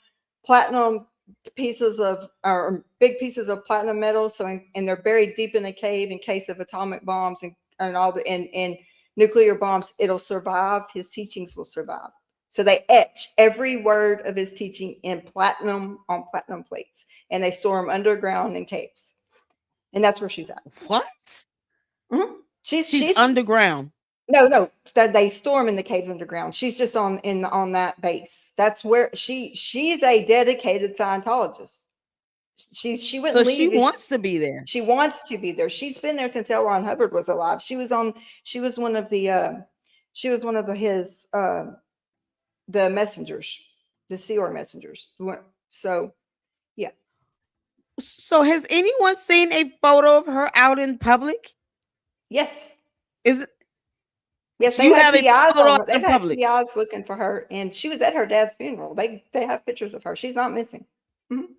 pieces of, or big pieces of platinum metal. So, and they're buried deep in a cave in case of atomic bombs and all the and nuclear bombs. It'll survive. His teachings will survive. So they etch every word of his teaching in platinum on platinum plates, and they store them underground in caves. And that's where she's at. What? Mm-hmm. She's underground. No, that they store them in the caves underground. She's just on that base. That's where she's a dedicated Scientologist. She wouldn't leave. So she wants to be there. She wants to be there. She's been there since L. Ron Hubbard was alive. She was one of his the messengers, the Seor messengers. So, yeah. So has anyone seen a photo of her out in public? Yes. Is it? Yes, they have PIs They've had PIs looking for her, and she was at her dad's funeral. They have pictures of her. She's not missing. Mm-hmm.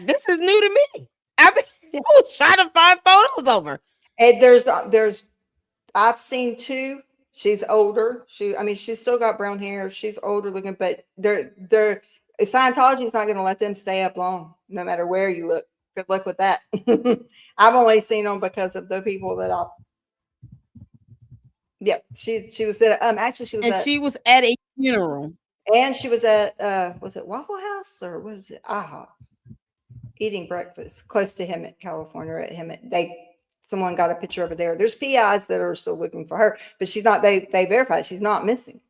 This is new to me. I was trying to find photos of her. And there's I've seen two. She's older. She's still got brown hair. She's older looking, but Scientology is not going to let them stay up long, no matter where you look. Good luck with that. I've only seen them because of the people that I. Yeah, she was at she was at a funeral, and she was at was it Waffle House or was it AHA eating breakfast close to Hemet, California. At Hemet, someone got a picture of her there. There's PIs that are still looking for her, but she's not. They verified she's not missing.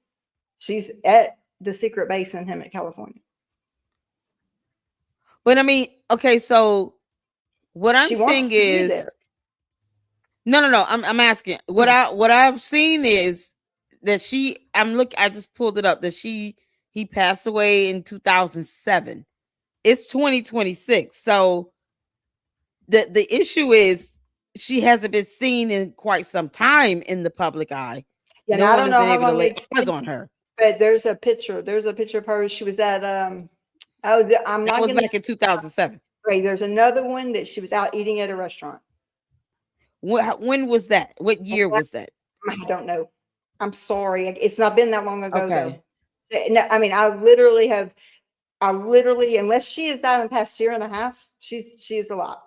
She's at the secret base in Hemet, California. But I mean, okay, so what I'm saying is, no. I'm asking what I've seen is that I just pulled it up that he passed away in 2007. It's 2026, so the issue is she hasn't been seen in quite some time in the public eye. Yeah, I don't know how long it's been on her. But there's a picture of her. She was at that was back in 2007. Right. There's another one that she was out eating at a restaurant. When was that? What year was that? I don't know. I'm sorry. It's not been that long ago. Okay. Though. No, I mean, I literally, unless she is out in the past year and a half, she's alive.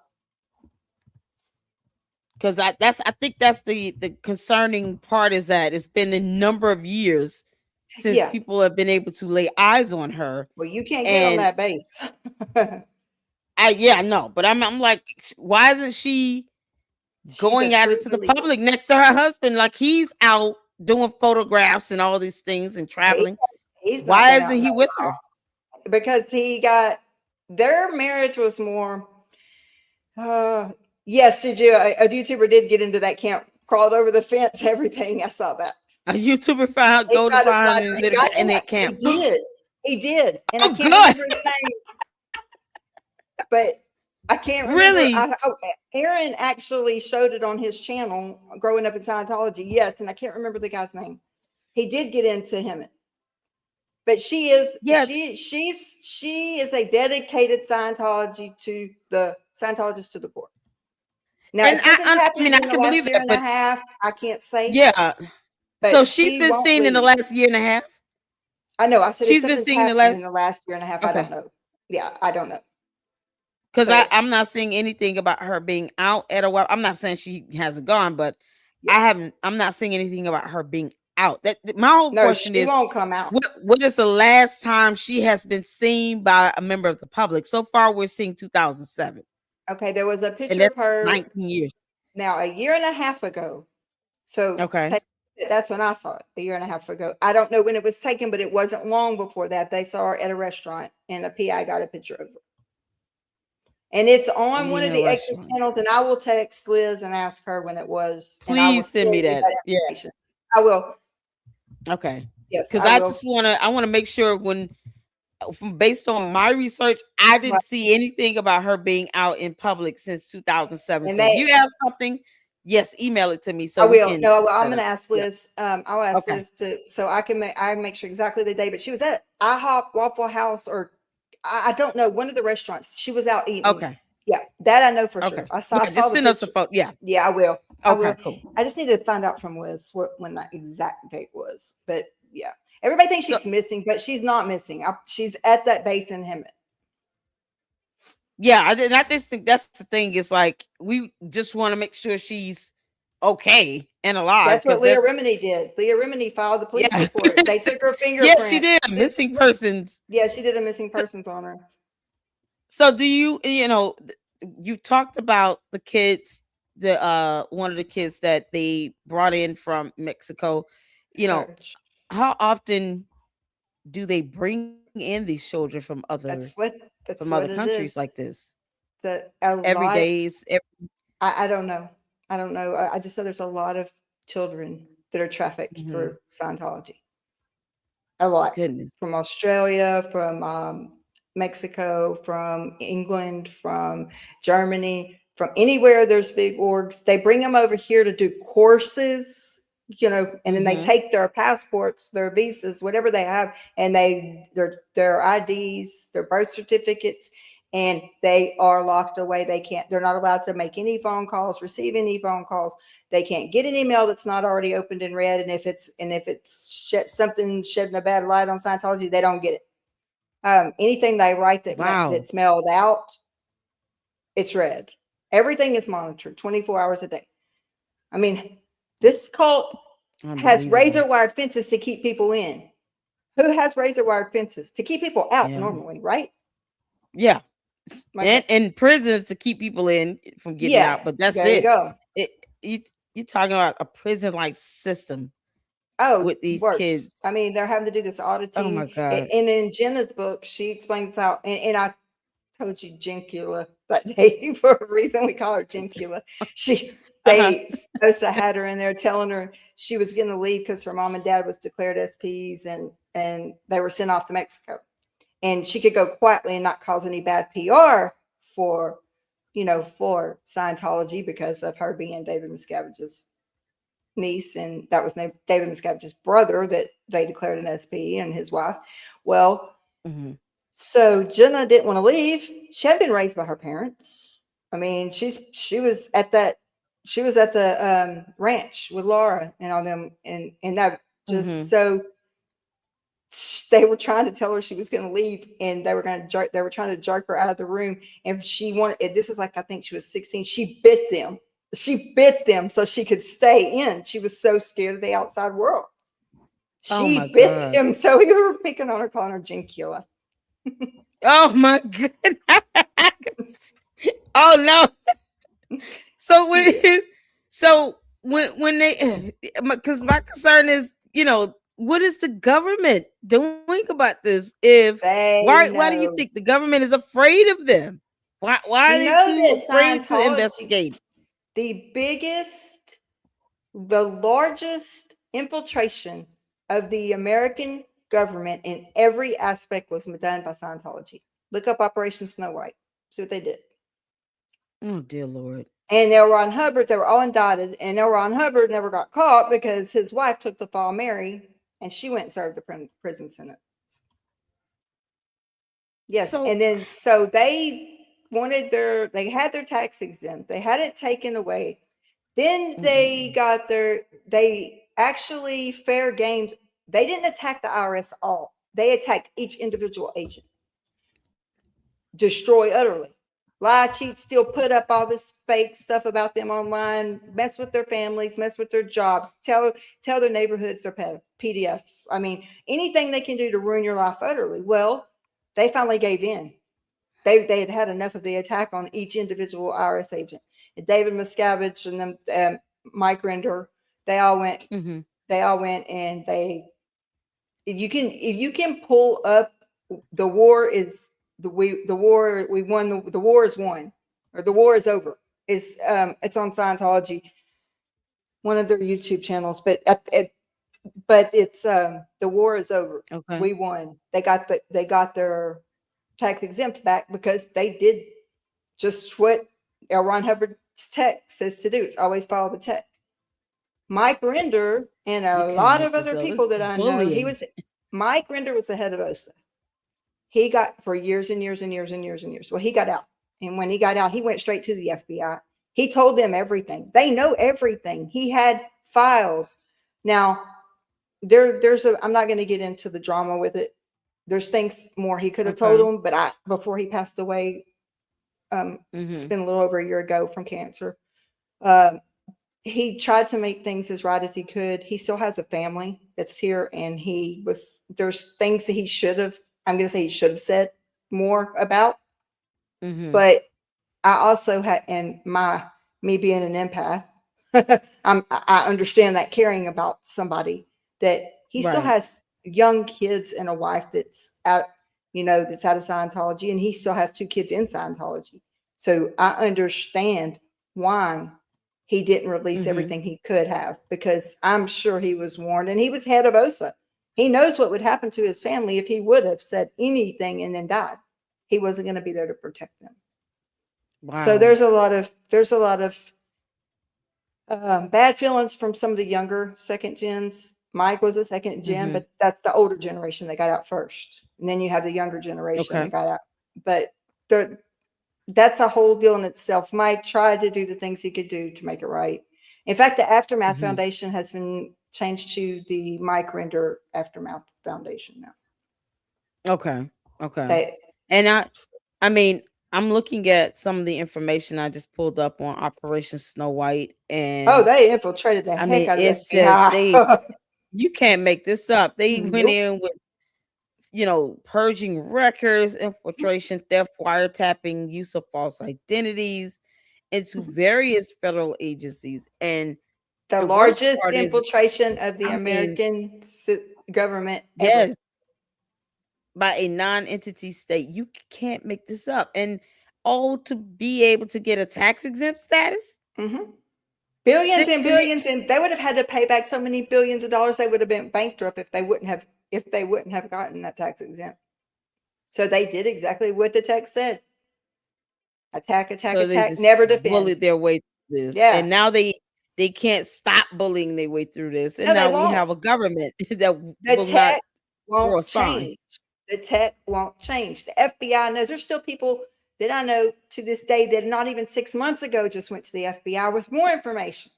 Because I think that's the concerning part, is that it's been a number of years since people have been able to lay eyes on her. Well, you can't get on that base. I know, but I'm like, why isn't she going out into the public next to her husband? Like, he's out doing photographs and all these things and traveling. Why isn't he with her? Because their marriage was more. Yes, did you? A YouTuber did get into that camp, crawled over the fence, everything. I saw that. A YouTuber found in that camp. He did. And I can't remember his name. But I can't remember. Really? Aaron actually showed it on his channel, Growing Up in Scientology. Yes, and I can't remember the guy's name. He did get into him. But she is she is a dedicated Scientologist to the core. Now, and I can believe that, but half, I can't say. Yeah. So she's been seen in the last year and a half. I know. I said she's been seen in the last year and a half. Okay. I don't know. Yeah, I don't know. Because I'm not seeing anything about her being out at a while. I'm not saying she hasn't gone, but I'm not seeing anything about her being out. My whole question is, won't come out. What is the last time she has been seen by a member of the public? So far, we're seeing 2007. Okay, there was a picture of her 19 years. Now, a year and a half ago. So that's when I saw it, a year and a half ago. I don't know when it was taken, but it wasn't long before that. They saw her at a restaurant, and a PI got a picture of her. And it's on one of the extra channels, and I will text Liz and ask her when it was. Please send me that. Yeah, I will. Okay. Yes, because I want to make sure when from based on my research, I Right. didn't see anything about her being out in public since 2007. And So if they, you have something, yes, email it to me so I we will. can No, look I'm that going up. to ask Yeah. Liz. I'll ask Okay. Liz to, so I make sure exactly the day, but she was at IHOP, Waffle House, or I don't know, one of the restaurants. She was out eating. Okay. Yeah, that I know for Okay. sure. I Yeah, saw just the send us a picture. photo. Yeah. Yeah, I will. I Okay, will. cool. I just need to find out from Liz when that exact date was. But yeah, everybody thinks So she's missing, but she's not missing. She's at that base in Hemet. yeah, I just think that's the thing. Is like we just want to make sure she's okay and alive That's what because Leah that's Remini did. Leah Remini filed the police yeah. report. They took her Yes, she fingerprints. did. Missing persons. Yeah, she did a missing persons on her. So do you talked about the kids, the one of the kids that they brought in from Mexico. You know, Search. how often do they bring in these children That's from other it countries is. like this? A Every lot. days, I don't know. I don't know. I just know there's a lot of children that are trafficked mhm, for Scientology. A lot goodness. from Australia, from Mexico, from England, from Germany, from anywhere there's big orgs. They bring them over here to do courses, and then they Mhm. take their passports, their visas, whatever they have, and their IDs, their birth certificates, and they are locked away. They're not allowed to make any phone calls, receive any phone calls. They can't get an email that's not already opened and read. And if it's something shedding a bad light on Scientology, they don't get it. Anything they write Wow. that's mailed out, it's read. Everything is monitored 24 hours a day. I mean, this cult has razor Unbelievable. wired fences to keep people in. Who has razor wired fences to keep people out Yeah. normally, right? Yeah. Okay. And prisons to keep people in from getting Yeah, out, but that's there you it. go. It you talking about a prison like system Oh, with these worse. kids. I mean, they're having to do this Oh my auditing. god. And in Jenna's book, she explains how, and I told you Jinkula that day for a reason. We call her Jinkula. Uh-huh. They supposed to had her in there telling her she was going to leave because her mom and dad was declared SPs and they were sent off to Mexico. And she could go quietly and not cause any bad PR for, for Scientology because of her being David Miscavige's niece, and that was David Miscavige's brother that they declared an SP, and his wife. Well, Mhm. so Jenna didn't want to leave. She had been raised by her parents. I mean, she was at the ranch with Laura and all them, and that just Mhm. so they were trying to tell her she was going to leave, and they were trying to jerk her out of the room, and she wanted. This was like, I think she was 16. She bit them so she could stay in. She was so scared of the outside world. Oh my She bit god. them, so we were picking on her, calling her Jinkula. Oh my goodness. Oh no. So when they because my concern is, what is the government doing about this? If They why do you know. think the government is afraid of them? Why are You they know too that afraid to Scientology, investigate? the largest infiltration of the American government in every aspect was done by Scientology. Look up Operation Snow White. See what they did. Oh dear Lord. And L. Ron Hubbard, they were all indicted, and L. Ron Hubbard never got caught because his wife took the fall, Mary, and she went and served the prison sentence. Yes, So and then so they had their tax exempt. They had it taken away. Then mm-mm. they actually fair games. They didn't attack the IRS all. They attacked each individual agent. Destroy utterly. Lie, cheat, steal, put up all this fake stuff about them online, mess with their families, mess with their jobs, tell their neighborhoods their PDFs. I mean, anything they can do to ruin your life utterly. Well, they finally gave in. They had enough of the attack on each individual IRS agent. And David Miscavige and them, Mike Render, they all went. Mhm. They all went, and if you can pull up, the war is the war we won. The war is won, or the war is over. It's on Scientology, one of their YouTube channels. But but it's the war is over. Okay. We won. They got their tax exempt back because they did just what L. Ron Hubbard's tech says to do. It's always follow the tech. Mike Render and You a can't lot make of this other up. people It's that I know, bullying. Mike Render was the head of OSA. He got for years and years and years and years and years. Well, he got out. And when he got out, he went straight to the FBI. He told them everything. They know everything. He had files. Now, I'm not going to get into the drama with it. There's things more he could have told Okay. them, but before he passed away, it's Mm-hmm. been a little over a year ago from cancer. Um, he tried to make things as right as he could. He still has a family that's here, and there's things that he should have, I'm going to say he should have said more about. Mm-hmm. But I also had, and me being an empath, I understand that caring about somebody that he still Right. has young kids and a wife that's out, that's out of Scientology, and he still has two kids in Scientology. So I understand why he didn't release Mm-hmm. everything he could have, because I'm sure he was warned, and he was head of OSA. He knows what would happen to his family if he would have said anything and then died. He wasn't going to be there to protect them. So Wow. there's a lot of bad feelings from some of the younger second gens. Mike was a second gen, Mm-hmm. but that's the older generation that got out first, and then you have the younger generation that Okay. got out. But that's a whole deal in itself. Mike tried to do the things he could do to make it right. In fact, the Aftermath Mm-hmm. Foundation has been changed to the Mike Render Aftermath Foundation now. Okay. Okay. They And I mean, I'm looking at some of the information I just pulled up on Operation Snow White, oh, and they infiltrated the I heck mean, out of the it's just FBI. you can't make this up. They went Nope. in with, purging records, infiltration, theft, wiretapping, use of false identities into various federal agencies. And The the worst largest part is, infiltration of the I mean, American government ever. yes, by a non-entity state. You can't make this up. And all to be able to get a tax exempt status? Hmm. Billions They, and and they, billions, and they would have had to pay back so many billions of dollars. They would have been bankrupt if they wouldn't have gotten that tax exempt. So they did exactly what the text said: attack, attack, so they attack, just never defend. bullied their way through this. Yeah, And now they can't stop bullying their way through this. And no, they now we won't. have a government that The will not tech won't correspond. change. The tech won't change. The FBI knows. There's still people that I know to this day that not even 6 months ago just went to the FBI with more information.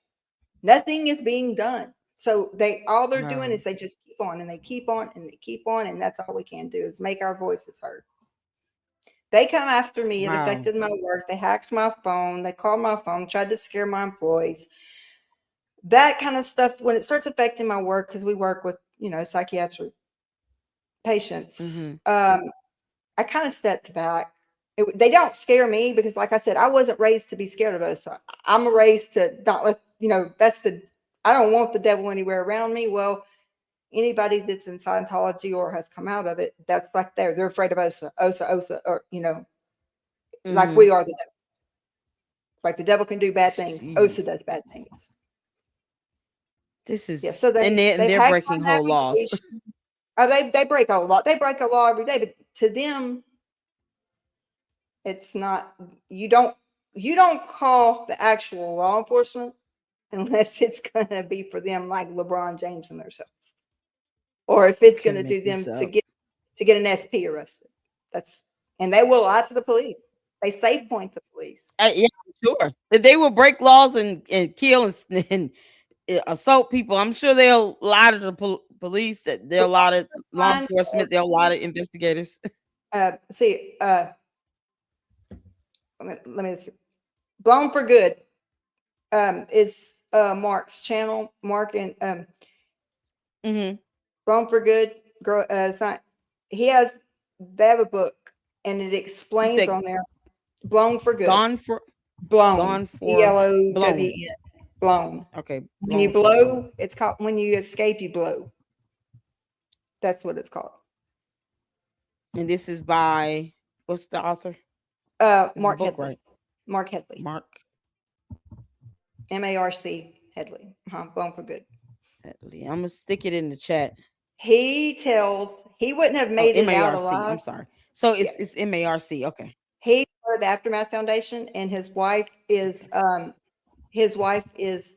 Nothing is being done. So all they're doing Wow. is they just keep on and they keep on and they keep on, and that's all we can do is make our voices heard. They come after me. It Wow. affected my work. They hacked my phone. They called my phone, tried to scare my employees. That kind of stuff, when it starts affecting my work, because we work with, psychiatric patients, Mm-hmm. I kind of stepped back. They don't scare me because, like I said, I wasn't raised to be scared of us. I'm raised to not let, I don't want the devil anywhere around me. Well, anybody that's in Scientology or has come out of it, that's like they're afraid of OSA, OSA, OSA, or, like Mm-hmm. we are the devil. Like the devil can do bad things. OSA Jeez. does bad things. This Yeah. is So and they've they're hacked breaking my whole laws. navigation. Oh, they break a law. They break a law every day, but to them, it's not. You don't call the actual law enforcement unless it's gonna be for them, like LeBron James and themselves, or if You it's can't gonna make do this them to up. get an SP arrested. That's and they will lie to the police. They safe point the police. Yeah, I'm sure. If they will break laws and kill and assault people, I'm sure they'll lie to the police, that they'll lie to law Signs, enforcement, they'll lie to investigators. see, let me see. Blown for Good is Mark's channel. Mark and Mm-hmm. Blown for Good. He has. They have a book, and it You explains said on there. Blown for Good. gone for Blown. gone for blown. BLOWN. Blown. Okay, When you blown for good. blow, it's called when you escape. You blow. That's what it's called. And this is by, what's the author? It's a Mark book, Headley. right? Mark Headley. Mark. MARC Headley. Blown for Good. I'm gonna stick it in the chat. He tells he wouldn't have Oh, made it out MARC. I'm alive. sorry. So Yeah, it's MARC. Okay. he's part of the Aftermath Foundation, and his wife is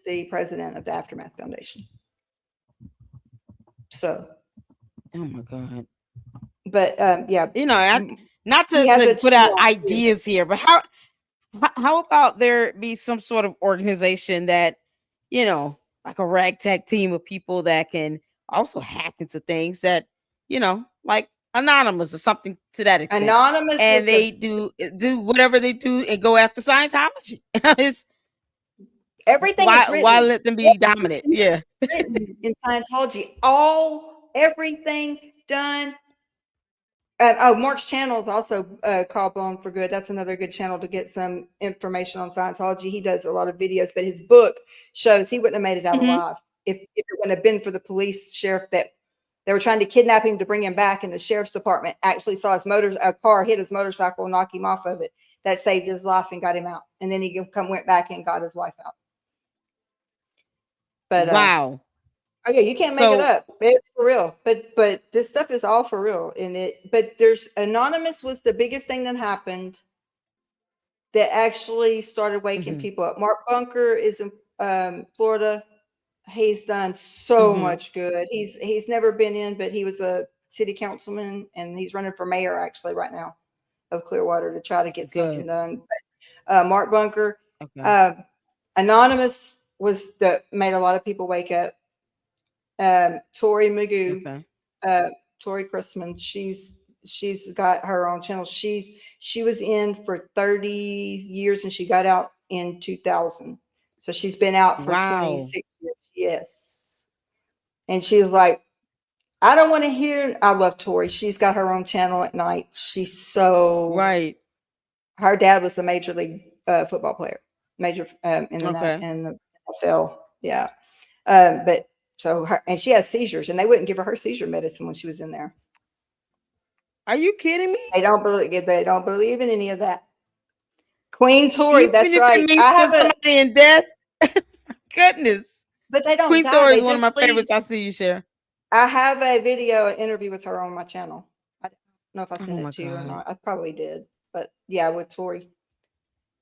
the president of the Aftermath Foundation. So, Oh my god. but yeah, Not he to, has a put out channel too. ideas here, but how about there be some sort of organization that, like a ragtag team of people that can also hack into things that, like anonymous or something to that extent, Anonymous was and the they do whatever they do and go after Scientology. It's, everything is why written. let them be dominant? Everything Yeah. is written in Scientology. Everything done. Mark's channel is also called Blown for Good. That's another good channel to get some information on Scientology. He does a lot of videos, but his book shows he wouldn't have made it out Hmm. alive if it wouldn't have been for the police sheriff that they were trying to kidnap him to bring him back, and the sheriff's department actually saw a car hit his motorcycle, knock him off of it. That saved his life and got him out. And then he went back and got his wife out. But Wow. oh yeah, you can't make it So. up. It's for real. But this stuff is all for real. But there's Anonymous was the biggest thing that happened that actually started waking Mhm, people up. Mark Bunker is in Florida. He's done so mhm, much good. He's never been in, but he was a city councilman, and he's running for mayor actually right now of Clearwater to try to get something good. done. Mark Bunker, Okay. uh, Anonymous was the made a lot of people wake up. Tori Magoo, Okay. uh, Tori Chrisman, she's got her own channel. She was in for 30 years and she got out in 2000. So she's been out for Wow. 26 years. Yes. And she's like, I don't want to hear. I love Tori. She's got her own channel at night. Right. Her dad was the major league football player, major Okay. in the NFL. Yeah. But so her, and she has seizures, and they wouldn't give her seizure medicine when she was in there. Are you kidding me? They don't believe in any of that. Queen Tori, Even that's if it right. means there's somebody in death? Goodness. but they don't Queen die. Tori They is one of my just leave. favorites I see you share. I have a video, an interview with her on my channel. I don't know if I Oh sent it my to you or God. not. I probably did, but yeah, with Tori,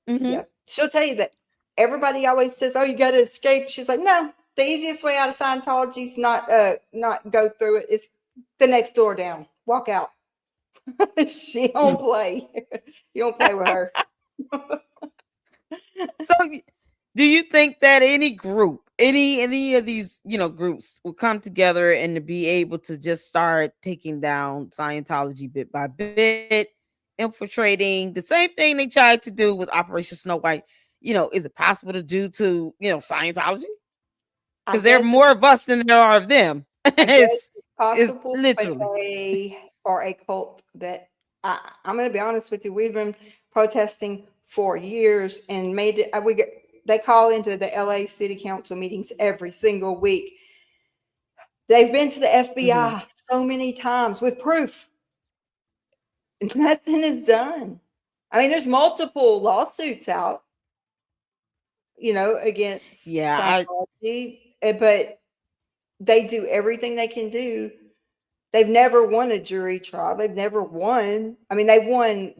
Hmm. yeah, she'll tell you that everybody always says, "Oh, you got to escape." She's like, "No, the easiest way out of Scientology is not go through it. It's the next door down. Walk out." She don't play. You don't play with her. So, do you think that any group, any of these, groups will come together and to be able to just start taking down Scientology bit by bit, infiltrating the same thing they tried to do with Operation Snow White? Is it possible to do to, Scientology? I Because there are guess it's more of us than there are of them. I guess it's It's possible, but literally. they are a cult that I'm going to be honest with you. We've been protesting for years and made it. They call into the LA City Council meetings every single week. They've been to the Mhm. FBI so many times with proof. Nothing is done. I mean, there's multiple lawsuits out, against Yeah, Scientology, but they do everything they can do. They've never won a jury trial. They've never won. I mean, they've won,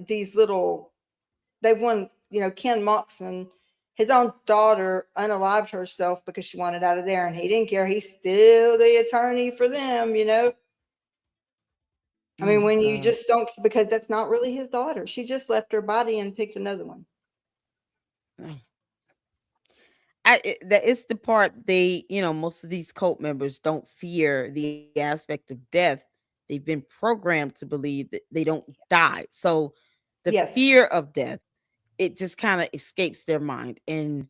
Ken Moxon, his own daughter unalived herself because she wanted out of there and he didn't care. He's still the attorney for them. I oh mean, my when you God. just don't, because that's not really his daughter. She just left her body and picked another one. That it's the part they, most of these cult members don't fear the aspect of death. They've been programmed to believe that they don't die. So the Yes. fear of death, it just kind of escapes their mind. And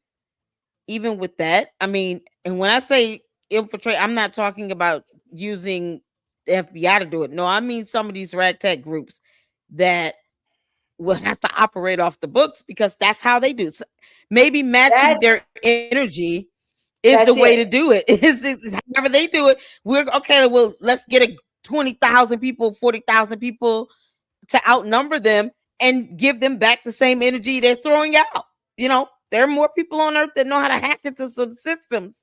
even with that, I mean, and when I say infiltrate, I'm not talking about using the FBI to do it. No, I mean some of these ragtag groups that will have to operate off the books because that's how they do. So maybe matching That's their energy is the that's way to it. do it. However they do it. We're okay. Well, let's get 20,000 people, 40,000 people to outnumber them and give them back the same energy they're throwing out. There are more people on earth that know how to hack into some systems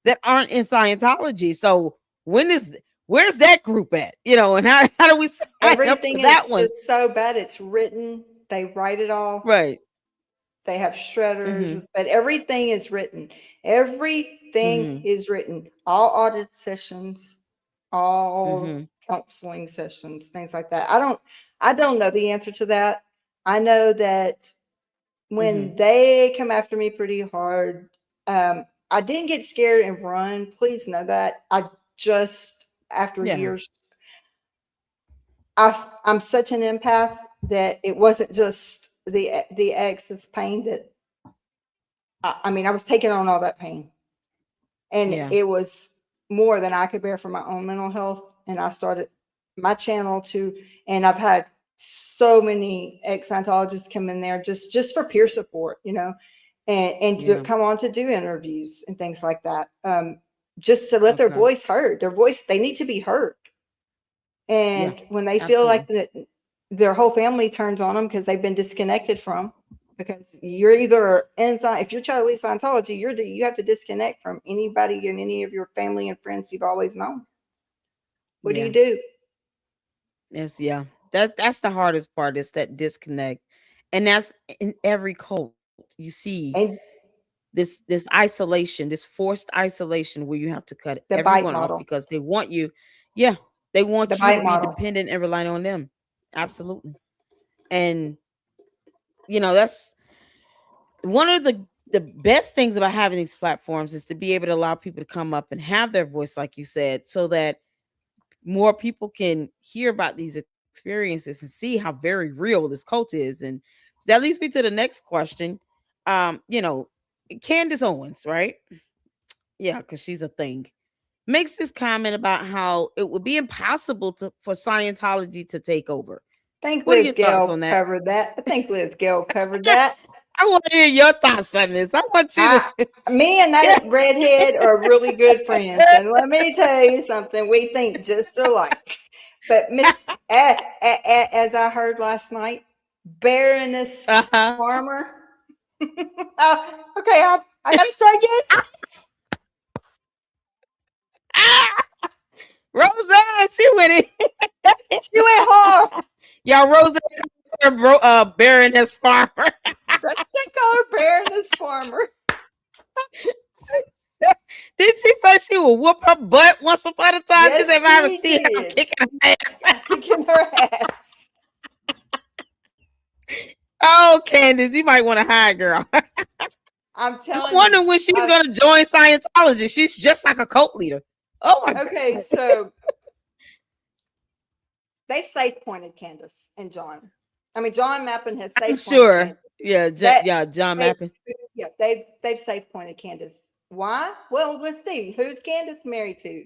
that aren't in Scientology. So where's that group at? And how do we sign up for Everything that is one? just so bad. It's written. They write it all. Right. They have Mm-hmm. shredders, but everything is written. Everything Mm-hmm. is written. All audit sessions, all Mm-hmm. counseling sessions, things like that. I don't know the answer to that. I know that Mm-hmm. when they come after me pretty hard, I didn't get scared and run. Please know that. I just, after Yeah. years, I'm such an empath that it wasn't just the excess pain that I mean, I was taking on all that pain, and Yeah. it was more than I could bear for my own mental health. And I started my channel too, and I've had so many ex-Scientologists come in there just for peer support, and to Yeah. come on to do interviews and things like that, just to let their Okay. voice heard. Their voice, they need to be heard. Yeah. And when they feel like Absolutely. that their whole family turns on them because they've been disconnected from, because you're either if you're trying to leave Scientology, you have to disconnect from anybody and any of your family and friends you've always known. What do Yeah. you do? Yes. Yeah. That's the hardest part, is that disconnect, and that's in every cult. You see And this isolation, this forced isolation, where you have to cut the everyone bite off model, because they want you. Yeah, they the want you to bite be model. dependent and relying on them. Absolutely. And that's one of the best things about having these platforms, is to be able to allow people to come up and have their voice, like you said, so that more people can hear about these experiences and see how very real this cult is. And that leads me to the next question. um you know Candace Owens, right? Yeah, because she's a thing, makes this comment about how it would be impossible for Scientology to take over. I think What are Liz your thoughts Gale on that? covered that. I think Liz Gale covered that. I want to hear your thoughts on this. I want you I, to. Me and that redhead are really good friends, and let me tell you something. We think just alike. But as I heard last night, Baroness Uh-huh. Farmer. Okay, I got to start using. Ah, Rosa, she went in. She went hard. Y'all, Rosa, Baroness Farmer. Let's call her Baroness Farmer. Did she say she would whoop her butt once upon a time? Just Yes, if I ever she see her did. kicking her ass. Kicking her ass. Oh, Candace, you might want to hide, girl. I'm I'm telling you. wondering when she's going to join Scientology. She's just like a cult leader. Oh, my Okay, God. so they safe pointed Candace and John. I mean, John Mappin has I'm safe pointed sure. Candace. Yeah, That yeah, John they, Mappin. yeah, they've safe pointed Candace. Why? Well, let's see. Who's Candace married to?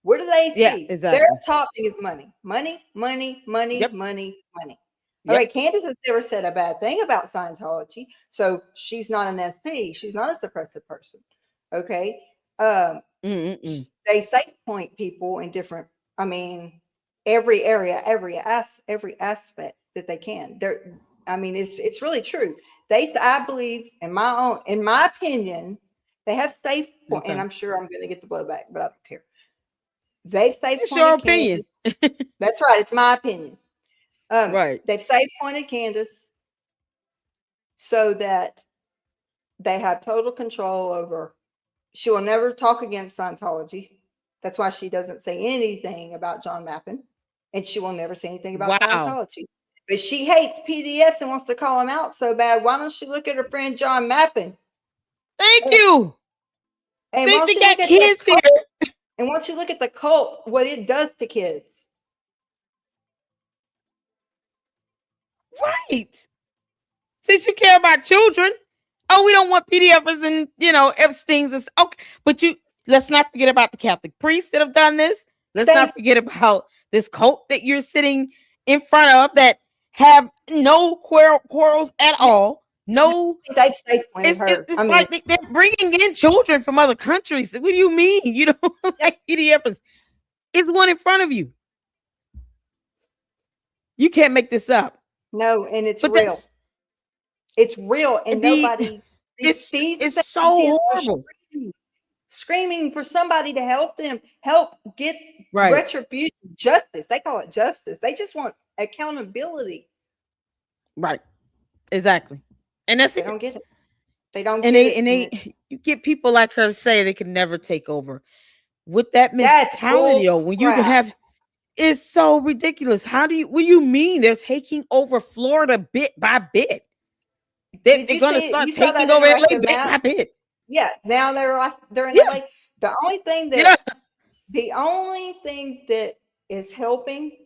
What do they Yeah, see? Their exactly. top thing is money, money, money, money, Yep, money, money. Okay, yep. Candace has never said a bad thing about Scientology, so she's not an SP. She's not a suppressive person. Okay, um, Mm-mm. they safe point people in different. I mean, every area, every aspect that they can. I mean, it's really true. I believe, in my opinion, they have safe point, and Okay. I'm sure I'm going to get the blowback, but I don't care. They've safe It's your pointed Candace. opinion. That's right. It's my opinion. Right. They've safe pointed Candace so that they have total control over. She will never talk against Scientology. That's why she doesn't say anything about John Mappin, and she will never say anything about Wow. Scientology. But she hates PDFs and wants to call them out so bad. Why don't she look at her friend John Mappin? Thank you. And why don't They she look got at the kids here. cult? And why don't you look at the cult, what it does to kids? Right. Since you care about children. Oh, we don't want PDFers and, Epstein's. Okay. But let's not forget about the Catholic priests that have done this. Let's They not forget about this cult that you're sitting in front of that have no quarrels at all. No, they've safe pointed it's, it's, her. I it's mean, like they're bringing in children from other countries. What do you mean? You don't like PDFers? It's one in front of you. You can't make this up. no, and it's But real. that's It's real, and the nobody. it's These it's kids so are horrible. screaming for somebody to help them, help get Right. retribution, justice. They call it justice. They just want accountability. Right. Exactly. And that's They it. don't get it. They don't And get it. you get people like her say they can never take over. With that That's mentality, bull though, when you can crap. have, it's so ridiculous. What do you mean they're taking over Florida bit by bit? Did They're you gonna see? start You saw that taking over LA interactive bit map? by bit. Yeah. Now they're in Yeah. LA. The only thing Yeah. that is helping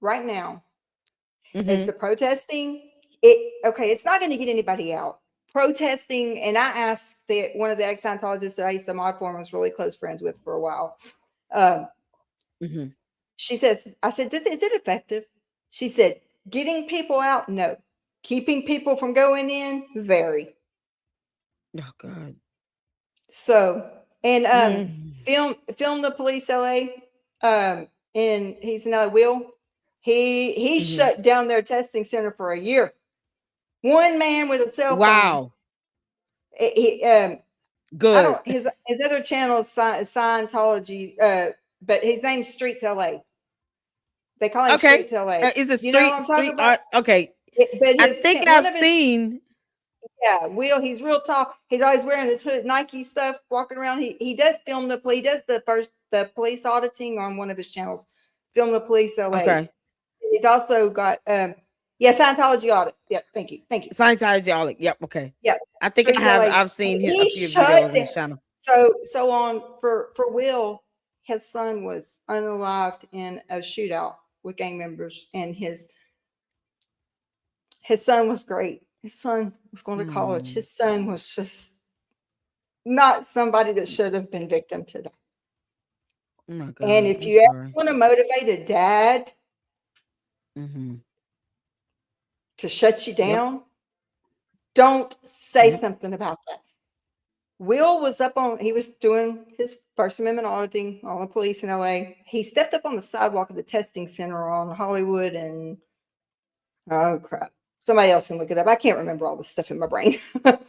right now is Mm-hmm. the protesting. It's not going to get anybody out. Protesting, and I asked one of the ex-Scientologists that I used to mod for and was really close friends with for a while. Mm-hmm. She says, I said, is it effective? She said, getting people out, no. Keeping people from going in, very. Oh God. So, and Mm. film the police LA, and he's in LA. Will he Mm-hmm. shut down their testing center for a year? One man with a cell phone. Wow. He, I Good. don't his other channel is Scientology, but his name's Streets LA. They call him Okay. Streets LA. Is it You know what I'm talking street about? art? Okay. But I his think one I've of his seen. Will, he's real tall. He's always wearing his hood Nike stuff, walking around. He does film he does the police auditing on one of his channels. Film the police LA. Okay. He's also got Scientology audit. Yeah, thank you. Scientology. Yep. Okay. Yeah. I think Streets LA. I've seen a He few shut videos on down. his channel. So on for Will, his son was unalived in a shootout with gang members, and his son was great. His son was going to college. His son was just not somebody that should have been victim to that. Oh my God. And if I'm you ever sorry. want to motivate a dad Mm-hmm. to shut you Yep. down, don't say Yep. something about that. Will was he was doing his First Amendment auditing on the police in LA. He stepped up on the sidewalk of the testing center on Hollywood and, oh crap, somebody else can look it up. I can't remember all the stuff in my brain, but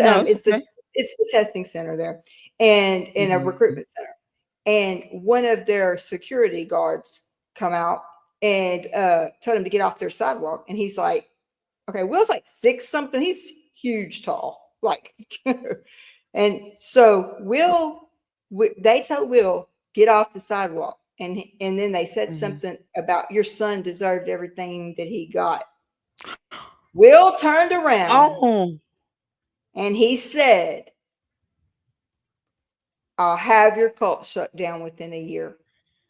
No, it's okay. it's the testing center there, and in a recruitment center. And one of their security guards come out and told him to get off their sidewalk. And he's like, okay, Will's like 6 something. He's huge, tall, like. And so they told Will, get off the sidewalk. And then they said something about your son deserved everything that he got. Will turned around and he said, I'll have your cult shut down within a year.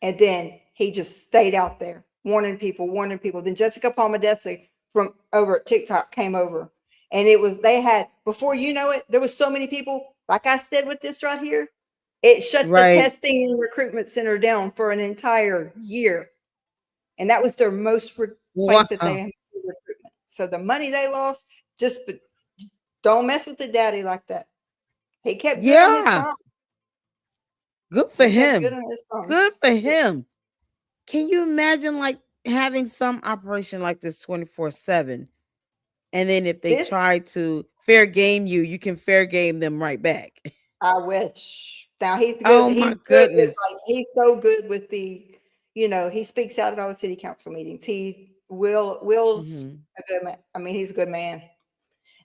And then he just stayed out there warning people. Then Jessica Palmadesi from over at TikTok came over, and before you know it, there was so many people, like I said with this right here, it shut the testing and recruitment center down for an entire year. And that was their most place that they had recruitment. So the money they lost, don't mess with the daddy like that. He kept good on his promise. Good for him. Good for him. Can you imagine like having some operation like this 24/7? And then if they try to fair game you, you can fair game them right back. I wish. Now he's good. Oh my goodness. He's so good with the, he speaks out at all the city council meetings. Will's a good man. I mean, he's a good man.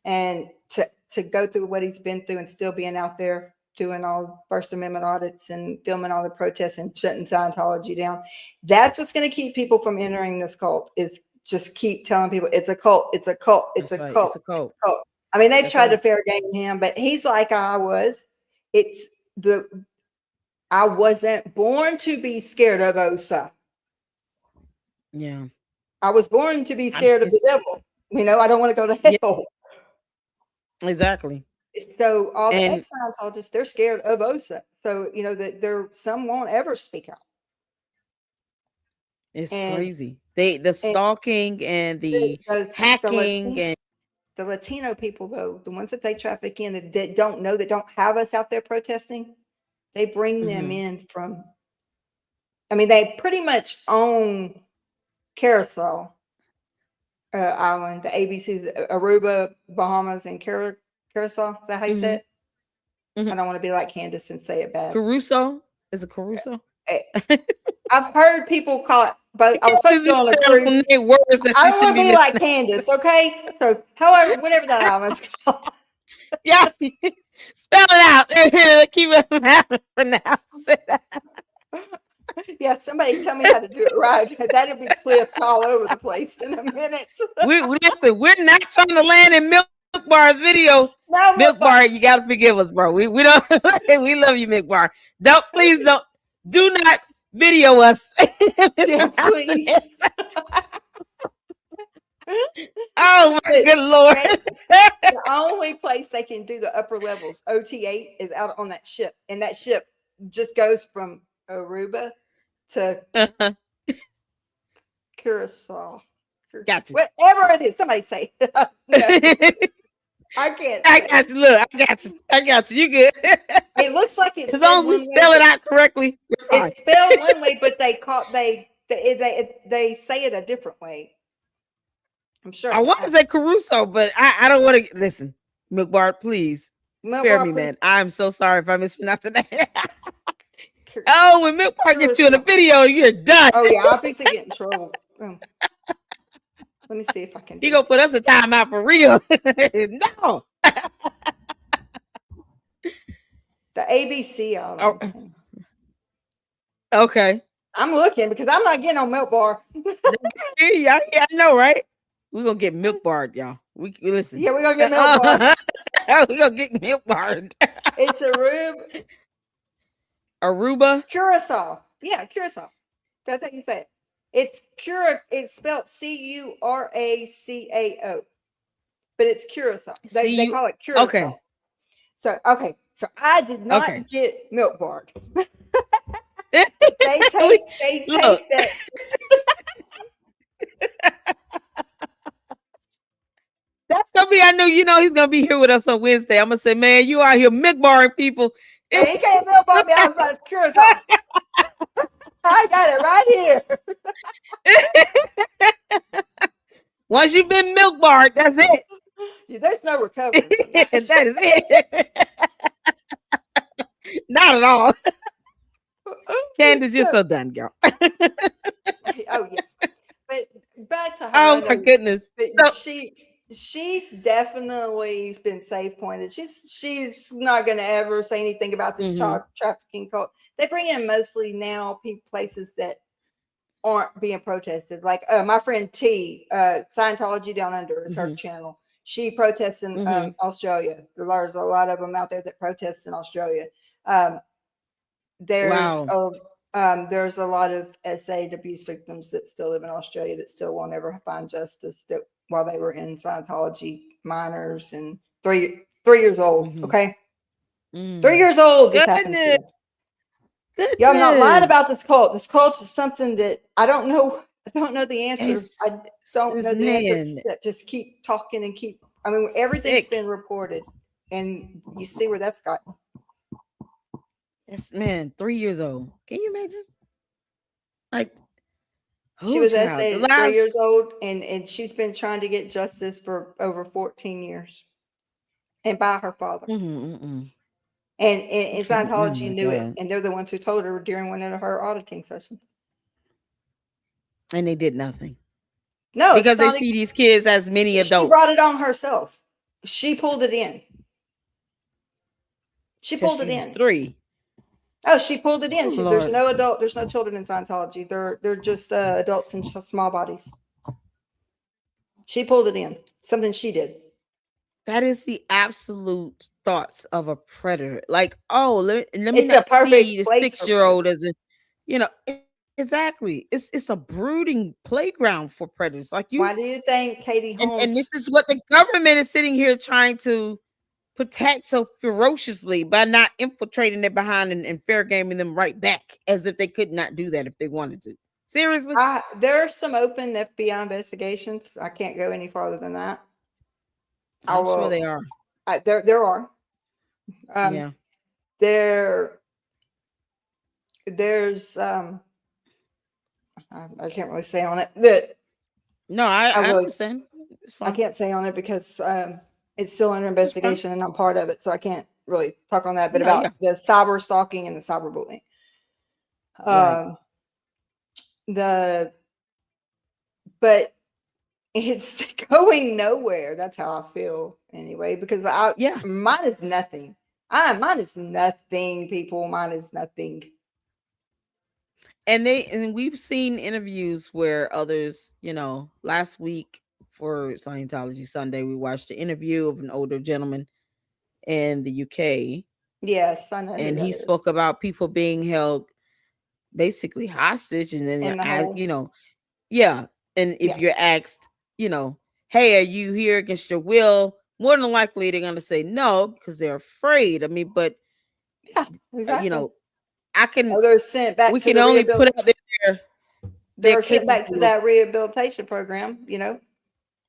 And to go through what he's been through and still being out there doing all First Amendment audits and filming all the protests and shutting Scientology down. That's what's going to keep people from entering this cult, is just keep telling people it's a cult, it's a cult, it's a cult. It's a cult. I mean, they've tried to fair game him, but he's like I was. I wasn't born to be scared of OSA. Yeah. I was born to be scared of the devil. I don't want to go to hell. Yeah. Exactly. So all the ex-Scientologists, they're scared of OSA. So, that some won't ever speak out. It's crazy. The stalking and the hacking and the Latino people, though, the ones that they traffic in that don't know, that don't have us out there protesting, they bring them in from, they pretty much own Carousel Island, the ABC, Aruba, Bahamas, and Carousel. Is that how you say it? I don't want to be like Candace and say it bad. Caruso? Is it Caruso? I've heard people call it, but I was supposed to go on a cruise. Words that I she don't want to be like Candace, okay? So, however, whatever that island's called. Yeah, spell it out. Keep it pronounce it. Yeah, somebody tell me how to do it right. That'll be clipped all over the place in a minute. Listen, we're not trying to land in Milk Bar's video. No, Milk Bar, you gotta forgive us, bro. We don't we love you, Milk Bar. Please do not video us. Yeah, please. Oh my good Lord. The only place they can do the upper levels, OT8, is out on that ship. And that ship just goes from Aruba to Curacao. Gotcha. Whatever it is, somebody say. I can't. I got you. Look, I got you. You good? It looks like it's as long as we spell it out correctly. It's spelled one way, but they say it a different way. I'm sure. I want to say Caruso, but I don't want to listen. Milk Bar, please spare me, man. I'm so sorry if I mispronounced it. Oh, when Milk Bar gets you in a video, you're done. Oh yeah, I'll fix it. Get in trouble. Let me see if I can. He gonna put us a timeout for real. No. The ABC on. Okay. I'm looking because I'm not getting on Milk Bar. I know, right? We're gonna get Milk Barred, y'all. We listen. Yeah, we're gonna get Milk Barred. We're gonna get Milk Barred. It's Aruba. Curacao. Yeah, Curacao. That's how you say it. It's spelled Curacao. But it's Curacao. They call it Curacao. Okay. So I did not get Milk Barred. They take that. That's gonna be. I know he's gonna be here with us on Wednesday. I'm gonna say, man, you out here milk barring people. And he can't milk bar me out, but it's Curacao. I got it right here. Once you've been milk barred, that's it. Yeah, there's no recovery. That is it. Not at all. Candace, you're so done, girl. Oh yeah. But back to her. Oh my goodness. She's definitely been safe pointed. She's not going to ever say anything about this child trafficking cult. They bring in mostly now places that aren't being protested. Like my friend T, Scientology Down Under is her channel. She protests in Australia. There's a lot of them out there that protest in Australia. There's a lot of SA abuse victims that still live in Australia that still won't ever find justice while they were in Scientology, minors and 3 years old. Okay. 3 years old. This happened to them. Yeah, I'm not lying about this cult. This cult is something that I don't know. I don't know the answer. I don't know the answer. Except just keep talking and keep. I mean, everything's been reported, and you see where that's gotten. Yes, man, 3 years old. Can you imagine? Like, she was 3 years old, and she's been trying to get justice for over 14 years, and by her father. And Scientology knew it, and they're the ones who told her during one of her auditing sessions. And they did nothing. No, because they see these kids as many adults. She brought it on herself. She pulled it in. She pulled it in. 3. Oh, she pulled it in. There's no children in Scientology. They're just adults in small bodies. She pulled it in. Something she did. That is the absolute thoughts of a predator. Like, let me it's not see the 6-year-old as a, exactly. It's a brooding playground for predators. Like you. Why do you think Katie Holmes? And this is what the government is sitting here trying to protect so ferociously by not infiltrating it behind and fair gaming them right back, as if they could not do that if they wanted to. Seriously, there are some open FBI investigations. I can't go any farther than that. I'm sure they are. There are. Yeah. There's I can't really say on it, but no, I understand. It's fine. I can't say on it because it's still under investigation and I'm part of it, so I can't really talk on that, but Yeah, about yeah. the cyber stalking and the cyberbullying. Right. Um, the but it's going nowhere. That's how I feel anyway, because Yeah. mine is nothing. Mine is nothing, people. Mine is nothing. And we've seen interviews where others, last week for Scientology Sunday, we watched an interview of an older gentleman in the UK, Yes, I know who and that he is. spoke about people being held basically hostage, and then In the hole. yeah. And if Yeah. you're asked, you know, hey, are you here against your will? More than likely they're going to say no because they're afraid. I mean, but Yeah, uh, you exactly. know, I can Or they're sent back we to can the only put out there they're they're sent back to capable of, that rehabilitation program, you know.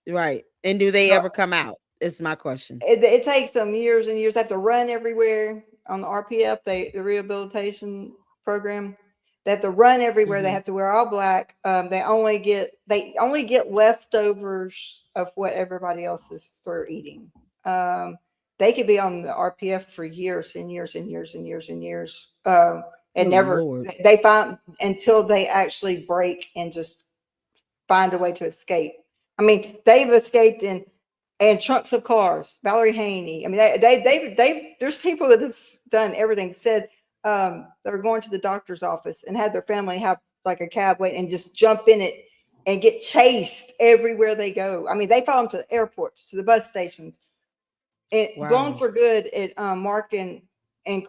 right. And do they So ever come out? Is my question. it takes them years and years. They have to run everywhere on the RPF, the rehabilitation program. They have to run everywhere. They Hmm. have to wear all black. They only get leftovers of what everybody else is through eating. Um, they could be on the RPF for years and years and years and years and years, and Good never Lord. they find until they actually break and just find a way to escape. I mean, they've escaped in and trunks of cars. Valerie Haney. I mean, they there's people that have done everything. Said they were going to the doctor's office and had their family have like a cab wait and just jump in it and get chased everywhere they go. I mean, they follow them to the airports, to the bus stations. It blown Wow. for good at Mark and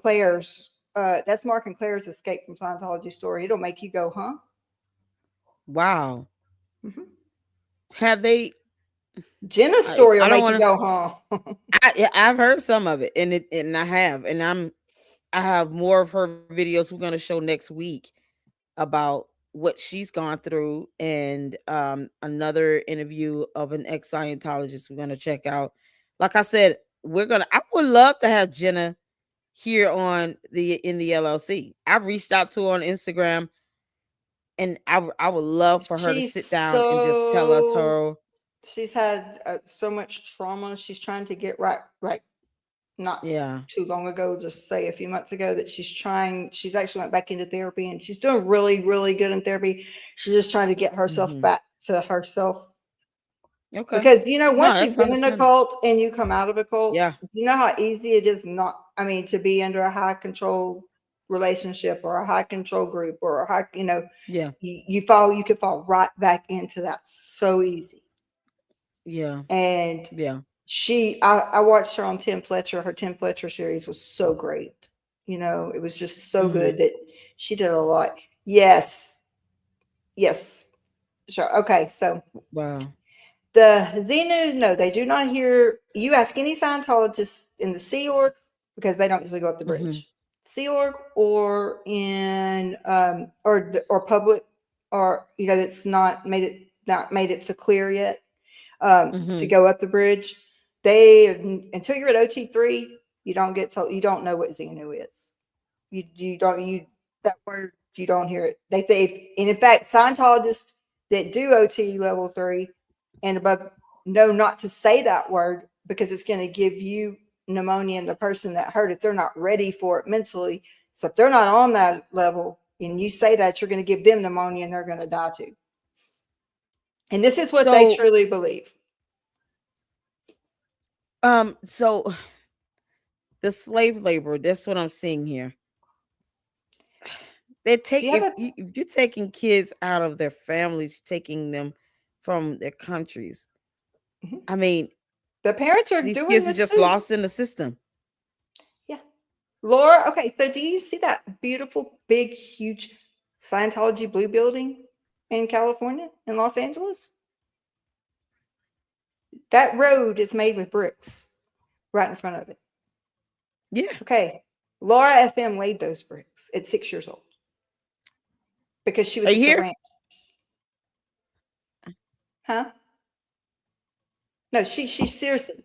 Claire's. That's Mark and Claire's escape from Scientology story. It'll make you go, huh? Wow. Mm-hmm. Have they Jenna's story will I don't make you want to go, huh? I've heard some of it, and I have, and I have more of her videos we're going to show next week about what she's gone through, and another interview of an ex-Scientologist we're going to check out. Like I said, I would love to have Jenna here on in the LLC. I've reached out to her on Instagram, and I would love for her to sit She's down and just tell us so her. she's had so much trauma. She's trying to get right, like not Yeah. too long ago, just say a few months ago, that she's actually went back into therapy and she's doing really, really good in therapy. She's just trying to get herself Hmm. back to herself. Okay. Because No, once you've that's been in a understandable. cult and you come out of a cult, Yeah. you know how easy it is not, I mean, to be under a high control relationship or a high control group or a high, Yeah. you could fall right back into that so easy. Yeah. And Yeah. I watched her on Tim Fletcher. Her Tim Fletcher series was so great. It was just so Hmm. good that she did a lot. Yes. Yes. Sure. Okay. So Wow. the Xenu, no, they do not hear. You ask any Scientologist in the Sea Org, because they don't usually go up the Hmm. bridge. Sea Org or in or public, or that's not made it so clear yet, to Hmm. go up the bridge. They Until you're at OT3, you don't get told. You don't know what Xenu is. You don't you that word, you don't hear it. And in fact, Scientologists that do OT level 3 and above know not to say that word because it's going to give you pneumonia, and the person that heard it, they're not ready for it mentally. So if they're not on that level and you say that, you're going to give them pneumonia and they're going to die too. And this is what they So, truly believe. so the slave labor, that's what I'm seeing here. They Do take you have a if you're taking kids out of their families, you're taking them from their countries. Mhm. I mean, The parents are these doing kids are this just too. lost in the system. Yeah. Laura, okay, so do you see that beautiful, big, huge Scientology blue building in California, in Los Angeles? That road is made with bricks right in front of it. Yeah. Okay. Laura FM laid those bricks at 6 years old because she Are was you at the here? ranch. Huh? No, she seriously,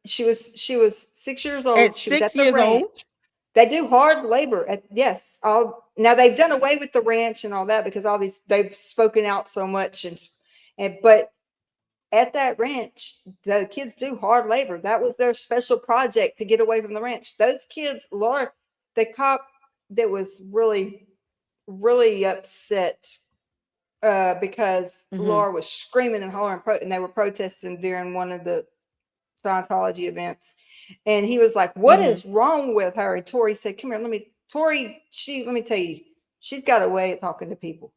she was 6 years At old. She was at six the years old? ranch. They do hard labor at, yes. All now they've done away with the ranch and all that because all these they've spoken out so much, but at that ranch, the kids do hard labor. That was their special project to get away from the ranch. Those kids, Laura, the cop that was really, really upset because Mm-hmm. Laura was screaming and hollering, and they were protesting during one of the Scientology events. And he was like, "What Mm-hmm. is wrong with her?" And Tori said, "Come here, let me tell you, she's got a way of talking to people.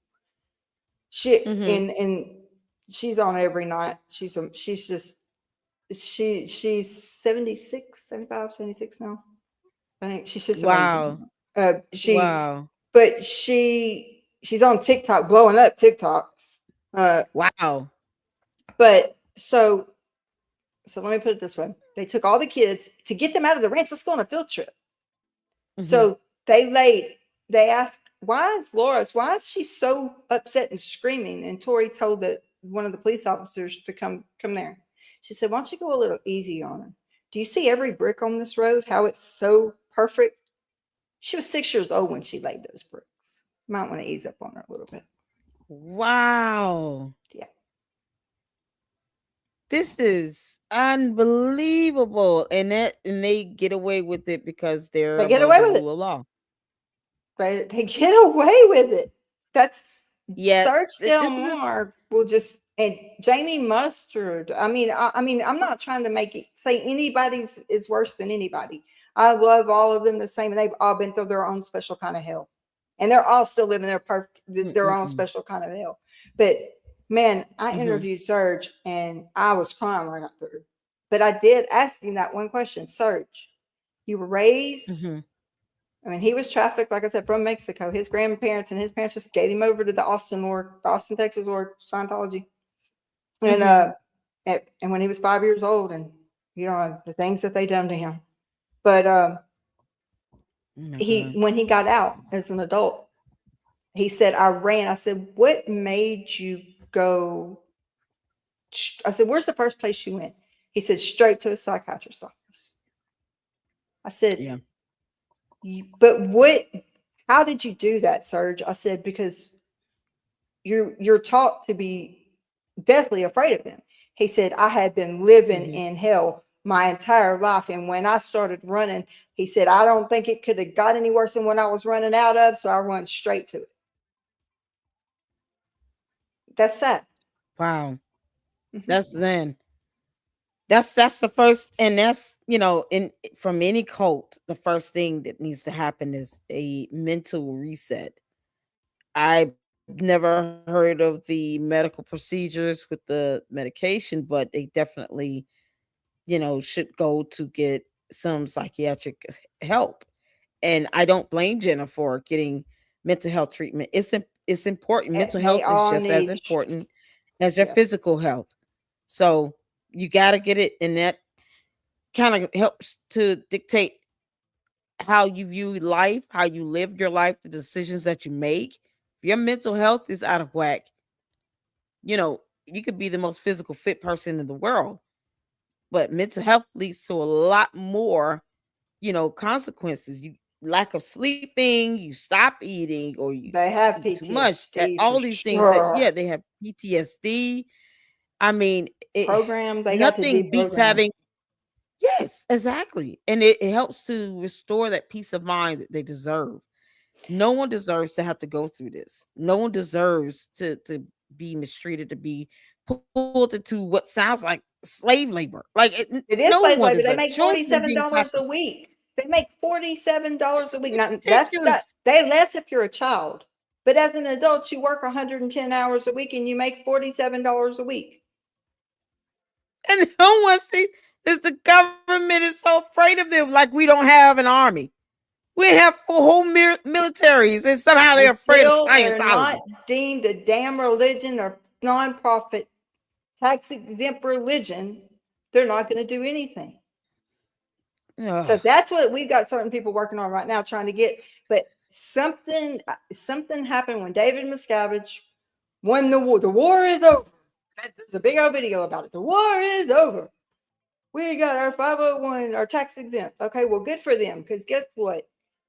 She Mm-hmm. and she's on every night. She's 76, 75, 76 now. I think she's just amazing. Wow. She Wow. but she's on TikTok, blowing up TikTok. Uh, Wow. but so let me put it this way: they took all the kids to get them out of the ranch. Let's go on a field trip. Mm-hmm. So they laid. They asked, why is she so upset and screaming?" And Tori told one of the police officers to come there. She said, "Why don't you go a little easy on her? Do you see every brick on this road? How it's so perfect?" She was 6 years old when she laid those bricks. Might want to ease up on her a little bit. Wow. Yeah. This is unbelievable. And they get away with it because they're They get above away the with rule it. of law. They get away with it. That's Yet Serge this is a Delmar will just, and Jamie Mustard. I mean, I'm not trying to make it say anybody's is worse than anybody. I love all of them the same, and they've all been through their own special kind of hell, and they're all still living their own mm-mm-mm. special kind of hell. But man, I Mm-hmm. interviewed Serge, and I was crying when I got through. But I did ask him that one question: Serge, you were raised, Mm-hmm. I mean, he was trafficked, like I said, from Mexico. His grandparents and his parents just gave him over to Austin, Texas Lord Scientology. And Mm-hmm. and when he was 5 years old, and the things that they done to him. But Oh my he God. when he got out as an adult, he said, "I ran." I said, "What made you go?" I said, "Where's the first place you went?" He said, "Straight to a psychiatrist's office." I said, Yeah. "But what? How did you do that, Serge?" I said, "Because you're taught to be deathly afraid of them." He said, "I had been living Mm-hmm. in hell my entire life, and when I started running," he said, "I don't think it could have got any worse than what I was running out of, so I run straight to it." That's sad. Wow. Mhm. That's then. That's the first, and that's in from any cult, the first thing that needs to happen is a mental reset. I've never heard of the medical procedures with the medication, but they definitely, should go to get some psychiatric help. And I don't blame Jenna for getting mental health treatment. It's important. Mental They health is all just as need, important as your yes, physical health. So you got to get it, and that kind of helps to dictate how you view life, how you live your life, the decisions that you make. If your mental health is out of whack, you could be the most physical fit person in the world, but mental health leads to a lot more, consequences. You lack of sleeping, you stop eating, or you they have eat too much. PTSD for All these things that, sure. yeah, they have PTSD. I mean, Program, they got to nothing beats deprogram. having. Yes, exactly. And it helps to restore that peace of mind that they deserve. No one deserves to have to go through this. No one deserves to be mistreated, to be pulled into what sounds like slave labor. Like It no is one slave labor. deserves. They make Children are being $47 a trafficked. week. They make $47 It's a week. Now that's not ridiculous. they less if you're a child. But as an adult, you work 110 hours a week and you make $47 a week. And no one sees is the government is so afraid of them. Like we don't have an army. We have full whole militaries, and somehow they're afraid of Until they're not Scientology. deemed a damn religion or nonprofit tax exempt religion, they're not going to do anything. So Ugh. that's what we've got certain people working on right now trying to get. But something happened when David Miscavige won the war. The war is over. There's a big old video about it. The war is over. We got our 501, our tax exempt. Okay, well, good for them. Because guess what?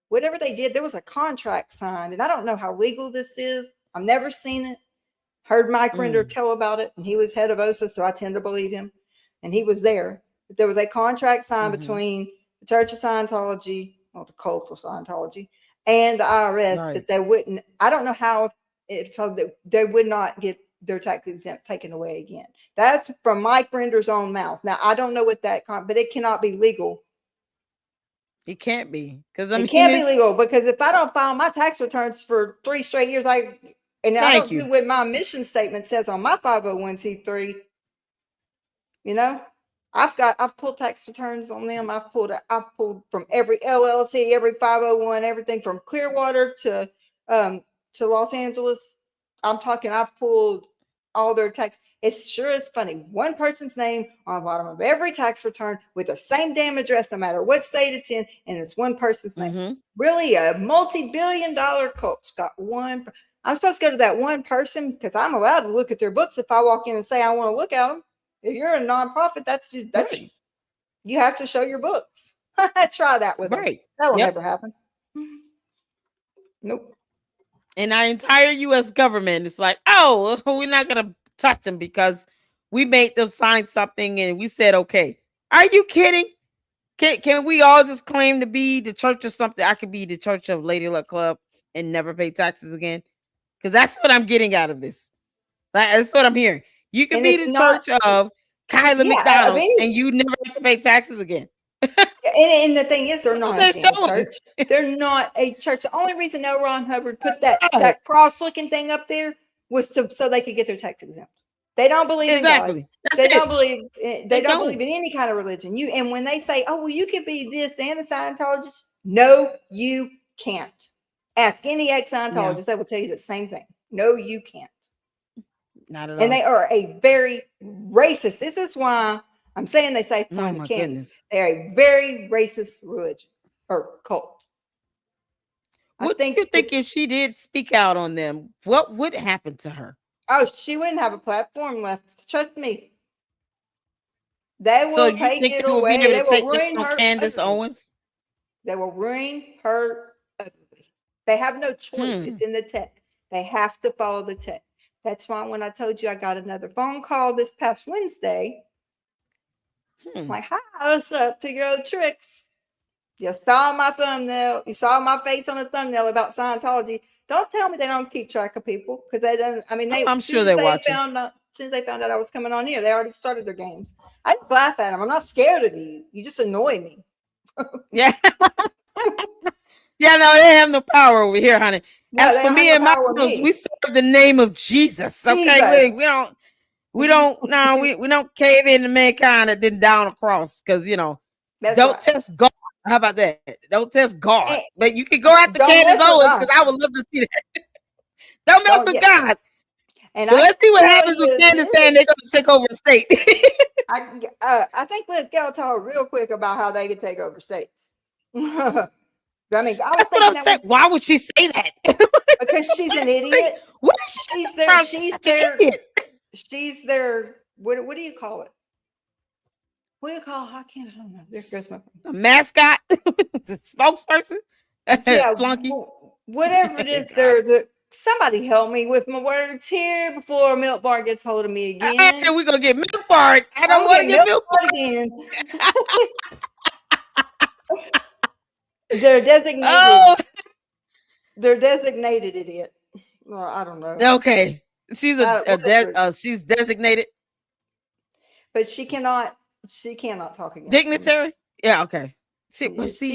Whatever they did, there was a contract signed. And I don't know how legal this is. I've never seen it. Heard Mike Render tell about it, and he was head of OSA, so I tend to believe him. And he was there. But there was a contract signed between the Church of Scientology, well, the cult of Scientology, and the IRS that they wouldn't. I don't know how if told that they would not get their tax exempt taken away again. That's from Mike Render's own mouth. Now I don't know what that, but it cannot be legal. It can't be because it can't be legal because if I don't file my tax returns for 3 straight years, I don't do what my mission statement says on my 501c3. You know, I've pulled tax returns on them. I've pulled from every LLC, every 501, everything from Clearwater to Los Angeles. I've pulled all their tax. It's sure is funny. One person's name on the bottom of every tax return with the same damn address, no matter what state it's in, and it's one person's name. Really, a multi-billion-dollar cult's got one. I'm supposed to go to that one person because I'm allowed to look at their books if I walk in and say I want to look at them. If you're a nonprofit, that's right. You have to show your books. Try that with them. That'll never happen. Nope. In our entire U.S. government, it's like, oh, we're not going to touch them because we made them sign something and we said, okay. Are you kidding? Can we all just claim to be the church of something? I could be the church of Lady Luck Club and never pay taxes again. Because that's what I'm getting out of this. That's what I'm hearing. You can be the church of Keilah McDonald and you never have to pay taxes again. And the thing is, they're not a church. They're not a church. The only reason L. Ron Hubbard put that cross-looking thing up there was so they could get their tax exempt. They don't believe in God. They don't believe in any kind of religion. And when they say, "Oh, well, you could be this and a Scientologist," no, you can't. Ask any ex-Scientologist; they will tell you the same thing. No, you can't. Not at all. And they are a very racist. This is why I'm saying they say from Kansas. They're a very racist religion or cult. What do you think if she did speak out on them, what would happen to her? Oh, she wouldn't have a platform left. Trust me. They will take it away. They will ruin her. Candace Owens. They will ruin her ugly. They have no choice. It's in the tech. They have to follow the tech. That's why when I told you I got another phone call this past Wednesday, I'm like, hi, what's up to your tricks? You saw my thumbnail. You saw my face on a thumbnail about Scientology. Don't tell me they don't keep track of people because they don't. I mean, I'm sure they're watching. Since they found out I was coming on here, they already started their games. I laugh at them. I'm not scared of you. You just annoy me. Yeah. Yeah, no, they have no power over here, honey. As for me and my house, we serve the name of Jesus. Okay, we don't cave into mankind that didn't down a cross because don't test God. How about that? Don't test God, but you can go after Candace Owens because I would love to see that. Don't mess with God. And let's see what happens with Candace saying they're going to take over a state. I think let's go talk real quick about how they could take over states. I mean, that's what I'm saying. Why would she say that? Because she's an idiot. She's their. What do you call it? What do you call? I don't know. There goes my a mascot, the spokesperson, flunky, whatever it is. Somebody help me with my words here before Milk Bar gets hold of me again. We're gonna get Milk Bar. I don't want to get Milk Bar again. They're designated. Oh. They're designated idiot. Well, I don't know. Okay, she's she's designated, but she cannot talk against dignitary. Him. Yeah, okay. She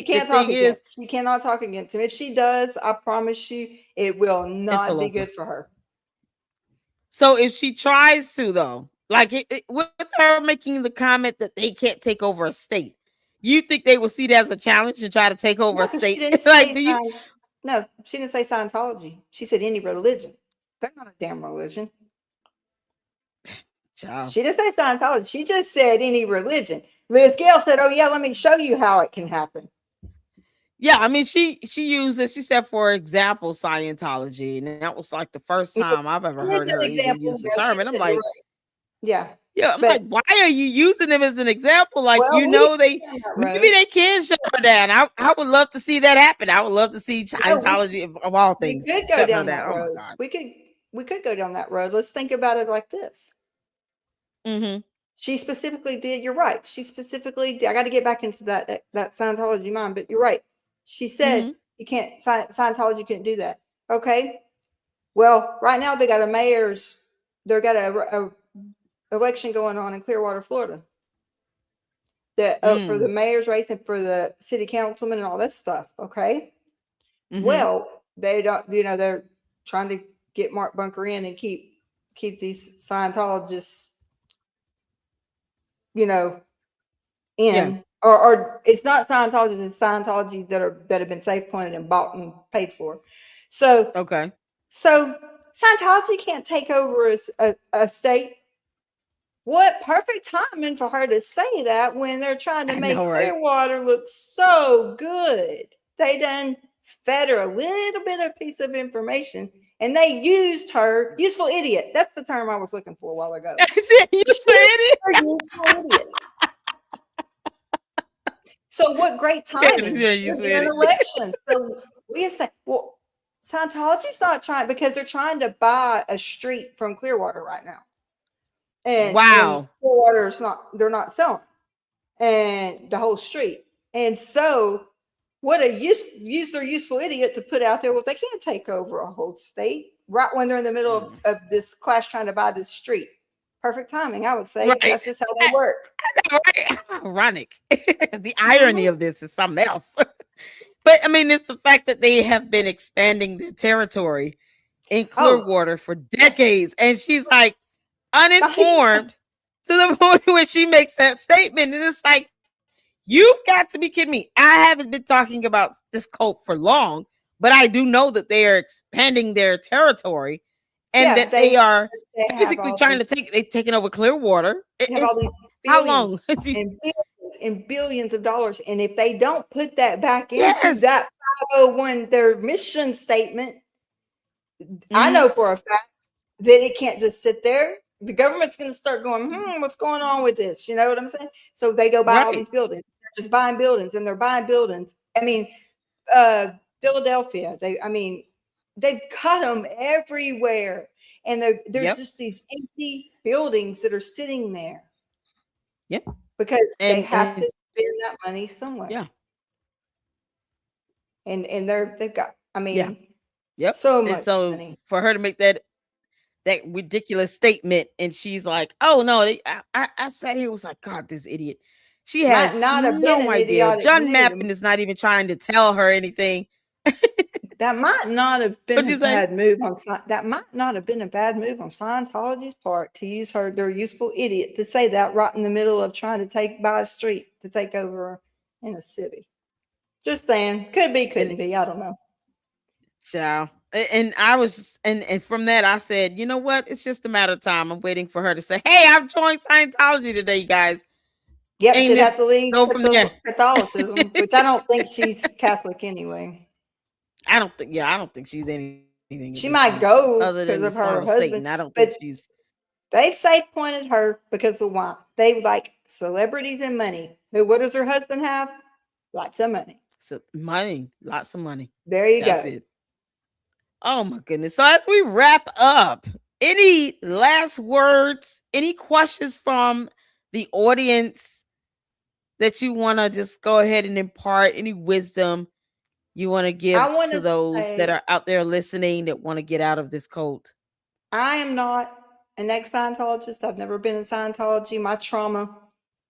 can't talk against. She cannot talk against him. If she does, I promise you, it will not be good for her. So if she tries to, though, like with her making the comment that they can't take over a state, you think they will see that as a challenge and try to take over a state? No, she didn't say Scientology. She said any religion. They're not a damn religion. Child. She didn't say Scientology. She just said any religion. Liz Gale said, "Oh yeah, let me show you how it can happen." Yeah, I mean, she uses. She said, for example, Scientology, and that was like the first time I've ever heard her even use the term. And I'm like, yeah, I'm like, why are you using them as an example? Like, maybe they can shut her down. I would love to see that happen. I would love to see Scientology of all things we could go down that road. We could. we could go down that road. Let's think about it like this. Mm-hmm. She specifically did. You're right. She specifically did. I got to get back into that Scientology mind, but you're right. She said Mm-hmm. you can't. Scientology couldn't do that. Okay. Well, right now they got a mayor's. They got a election going on in Clearwater, Florida. For the mayor's race and for the city councilman and all this stuff. Okay. Mm-hmm. Well, they don't. They're trying to get Mark Bunker in and keep these Scientologists, in, Yeah. or it's not Scientology, it's Scientology that have been safe pointed and bought and paid for. So Okay. Scientology can't take over a state. What perfect timing for her to say that when they're trying to I make know, right? Clearwater look so good. They done fed her a little bit of piece of information, and they used her. Useful idiot. That's the term I was looking for a while ago. You said Useful idiot. So what great timing. We're doing elections. So we say, well, Scientology's not trying, because they're trying to buy a street from Clearwater right now. And wow. Clearwater's they're not selling. And the whole street. And so what a use their useful idiot to put out there. Well, they can't take over a whole state right when they're in the middle of this clash trying to buy this street. Perfect timing, I would say. Right. That's just how they work. Right? Ironic. The irony of this is something else. But I mean, it's the fact that they have been expanding their territory in Clearwater for decades. And she's like uninformed to the point where she makes that statement. And it's like, you've got to be kidding me. I haven't been talking about this cult for long, but I do know that they are expanding their territory and that they are basically trying to they've taken over Clearwater. They have all these how long? and billions of dollars. And if they don't put that back into that 501, their mission statement, I know for a fact that it can't just sit there. The government's going to start going, what's going on with this? You know what I'm saying? So they go buy all these buildings. They're just buying buildings, and they're buying buildings. I mean, Philadelphia, they've cut them everywhere. And there's just these empty buildings that are sitting there. Yep. Because they have to spend that money somewhere. Yeah. And they've got, yep. So much money. For her to make that ridiculous statement, and she's like, "Oh no!" I sat here, was like, "God, this idiot." She has no idea. John Mappin is not even trying to tell her anything. That might not have been a bad move on. That might not have been a bad move on Scientology's part to use their useful idiot to say that right in the middle of trying to buy a street to take over in a city. Just saying, could be, couldn't be. I don't know. Ciao. And I was just, and from that I said, you know what? It's just a matter of time. I'm waiting for her to say, "Hey, I've joined Scientology today, you guys." Yep, she'd have to leave Catholicism, which I don't think she's Catholic anyway. I don't think she's anything. She might go other than because of her husband. Satan. I don't think she's. They safe pointed her because of why? They like celebrities and money. What does her husband have? Lots of money. So money, lots of money. There you That's go. It. Oh my goodness. So as we wrap up, any last words, any questions from the audience that you want to just go ahead and impart, any wisdom you want to give to those that are out there listening that want to get out of this cult? I am not an ex-Scientologist. I've never been in Scientology. My trauma,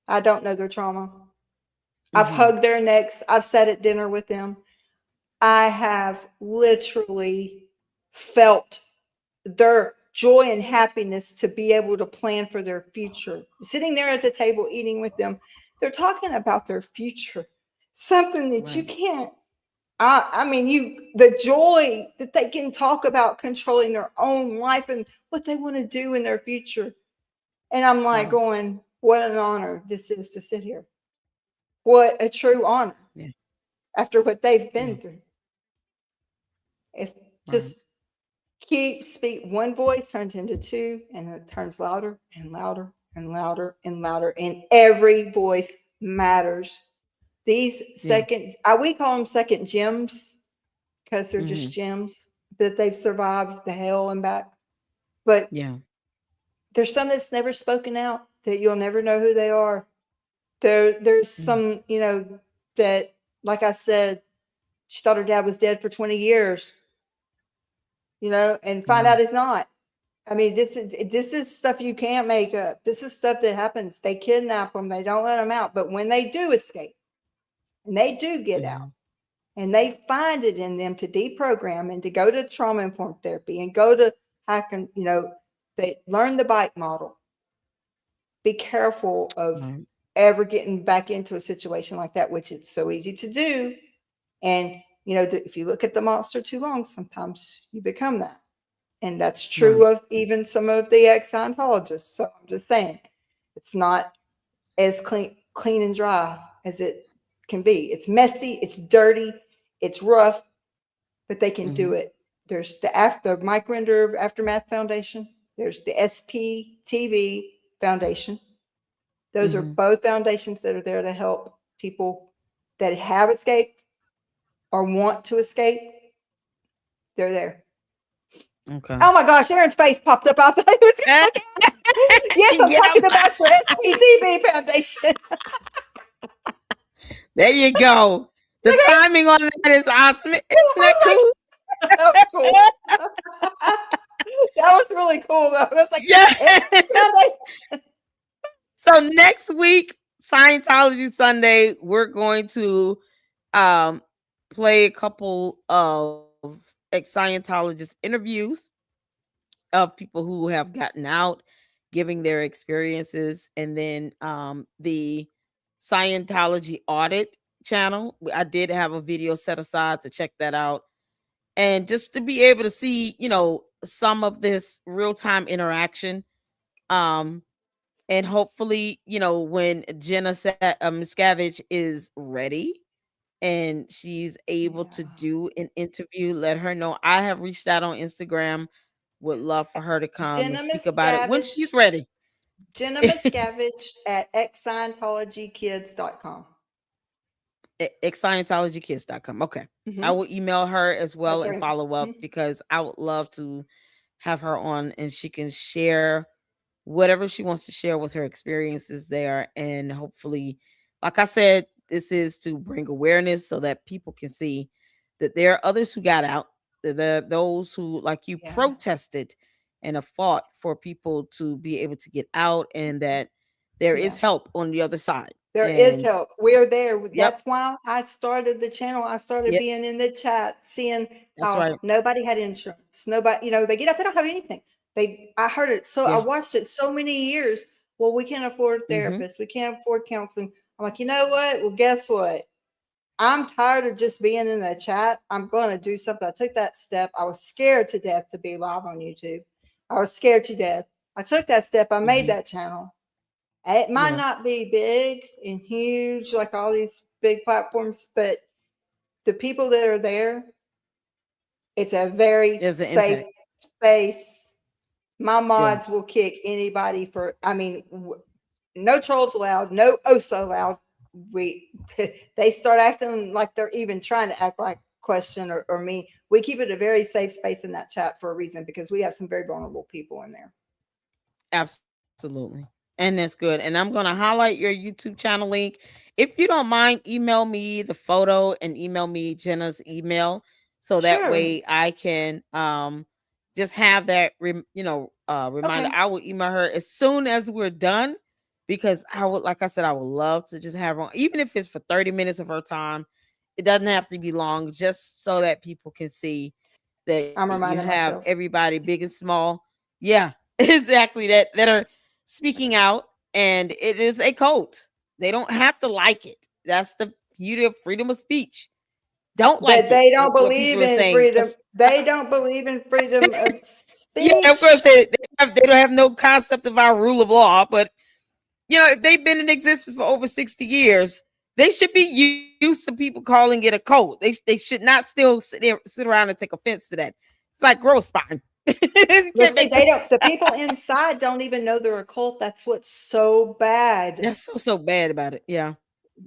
I don't know their trauma. I've hugged their necks. I've sat at dinner with them. I have literally felt their joy and happiness to be able to plan for their future. Sitting there at the table eating with them, they're talking about their future, something that you can't. The joy that they can talk about controlling their own life and what they want to do in their future. And I'm like going, what an honor this is to sit here. What a true honor after what they've been through. If just keep speak, one voice turns into two, and it turns louder and louder and louder and louder, and every voice matters. These we call them second gems because they're just gems that they've survived the hell and back. But Yeah. there's some that's never spoken out that you'll never know who they are. There's Mm, some, that, like I said, she thought her dad was dead for 20 years, and find wow. out he's not. I mean, this is stuff you can't make up. This is stuff that happens. They kidnap them. They don't let them out. But when they do escape and they do get out, Mhm, and they find it in them to deprogram and to go to trauma informed therapy and go to hacking, they learn the bike model. Be careful of right. ever getting back into a situation like that, which it's so easy to do. And, if you look at the monster too long, sometimes you become that. And that's true Right. of even some of the ex-Scientologists. So I'm just saying, it's not as clean and dry as it can be. It's messy, it's dirty, it's rough, but they can do Mhm, it. There's the Microrender Aftermath Foundation. There's the SPTV Foundation. Those are mhm. both foundations that are there to help people that have escaped or want to escape. They're there. Okay. Oh my gosh, Aaron's face popped up. I thought he was going to look at it. Yes, I'm Get talking him. about your SPTV Foundation. There you go. The timing on that is awesome. Isn't that cool? That was cool. That was really cool, though. I was like, Yeah. Aaron's Foundation. So next week, Scientology Sunday, we're going to um play a couple of ex-Scientologist interviews of people who have gotten out, giving their experiences, and then the Scientology audit channel. I did have a video set aside to check that out, and just to be able to see, some of this real-time interaction. Um and hopefully, when Jenna Miscavige is ready and she's able to Yeah. do an interview, let her know. I have reached out on Instagram. Would love for her to come and Jenna speak about it when Miscavige. she's ready. Jenna Miscavige at exscientologykids.com. Scientologykids.com. Okay. I Mm-hmm. will email her as well That's and right. follow up Mm-hmm. because I would love to have her on and she can share whatever she wants to share with her experiences there. And hopefully, like I said, this is to bring awareness so that people can see that there are others who got out, those who, like you, Yeah. protested and have fought for people to be able to get out, and that there is Yeah. help on the other side. There is And help. We're there. yep, That's why I started the channel. I started yep, being in the chat, seeing that's how right. nobody had insurance. Nobody, they get up, they don't have anything. I heard it. So I Yeah. watched it so many years. Well, we can't afford Mm-hmm. therapists. We can't afford counseling. I'm like, you know what? Well, guess what? I'm tired of just being in the chat. I'm going to do something. I took that step. I was scared to death to be live on YouTube. I was scared to death. I took that step. I made Mm-hmm. that channel. It might Yeah. not be big and huge like all these big platforms, but the people that are there, it's a very There's an safe impact. space. My Yeah. mods will kick anybody for, I mean, no trolls allowed, no OSA allowed. We they start acting like they're even trying to act like question or me. We keep it a very safe space in that chat for a reason because we have some very vulnerable people in there. Absolutely. And that's good. And I'm going to highlight your YouTube channel link. If you don't mind, email me the photo and email me Jenna's email so that Sure. way I can just have that reminder. Okay. I will email her as soon as we're done because I would, like I said, I would love to just have her on, even if it's for 30 minutes of her time. It doesn't have to be long, just so that people can see that I'm you reminding have myself. everybody big and small. Yeah, exactly, that are speaking out, and it is a cult. They don't have to like it. That's the beauty of freedom of speech. Don't But like it. they don't What people believe are in saying. freedom. They don't believe in freedom of Yeah, of course speech. they don't have no concept of our rule of law, but if they've been in existence for over 60 years, they should be used to people calling it a cult. They should not still sit around and take offense to that. It's like growth spine. You Well, can't see, make they don't. this. The people inside don't even know they're a cult. That's what's so bad. That's so bad about it. Yeah.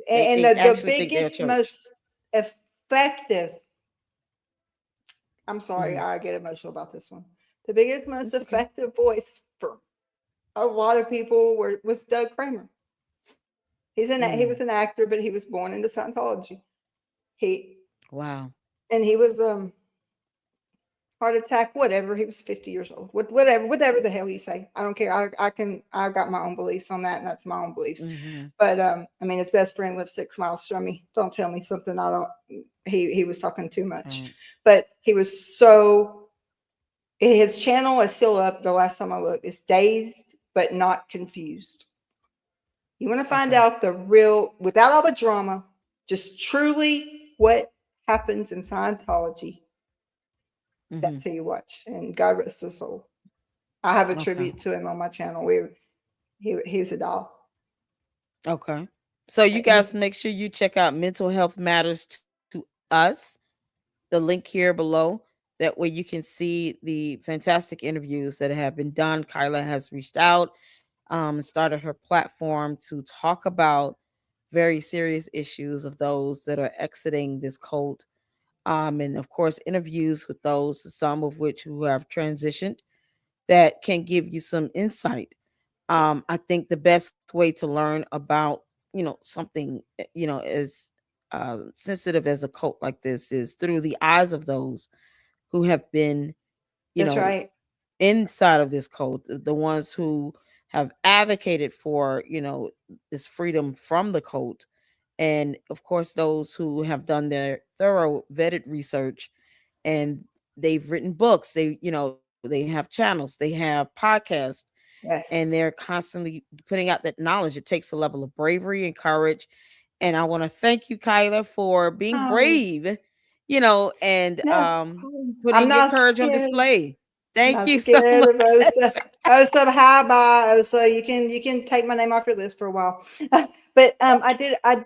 They And they the actually think they're a biggest, church. most effective. I'm sorry, Mhm. I get emotional about this one. The biggest, most It's okay. effective voice for a lot of people was Doug Kramer. He was Mm. an actor, but he was born into Scientology. He Wow. and he was heart attack, whatever. He was 50 years old. Whatever the hell you say. I don't care. I got my own beliefs on that, and that's my own beliefs. Mm-hmm. But I mean his best friend lives 6 miles from me. Don't tell me something I don't he was talking too much. Right. But he was so his channel is still up the last time I looked. It's dazed but not confused. You want to find Okay. out the real, without all the drama, just truly what happens in Scientology. Mm-hmm. That's who you watch. And God rest his soul. I have a Okay. tribute to him on my channel. He was a doll. Okay. So you He's guys make sure you check out Mental Health Matters to Us. The link here below. That way you can see the fantastic interviews that have been done. Keilah has reached out, started her platform to talk about very serious issues of those that are exiting this cult. And of course, interviews with those, some of which who have transitioned, that can give you some insight. I think the best way to learn about, something, as sensitive as a cult like this is through the eyes of those who have been, you that's know, right. inside of this cult, the ones who have advocated for, this freedom from the cult. And of course, those who have done their thorough vetted research, and they've written books. They have channels, they have podcasts, and they're Yes. constantly putting out that knowledge. It takes a level of bravery and courage. And I want to thank you, Keilah, for being Oh, brave, and no. I'm putting your not courage on scared. display. Thank Not you so scared much. of Osa. Osa, hi, bye. Osa, you can take my name off your list for a while. But I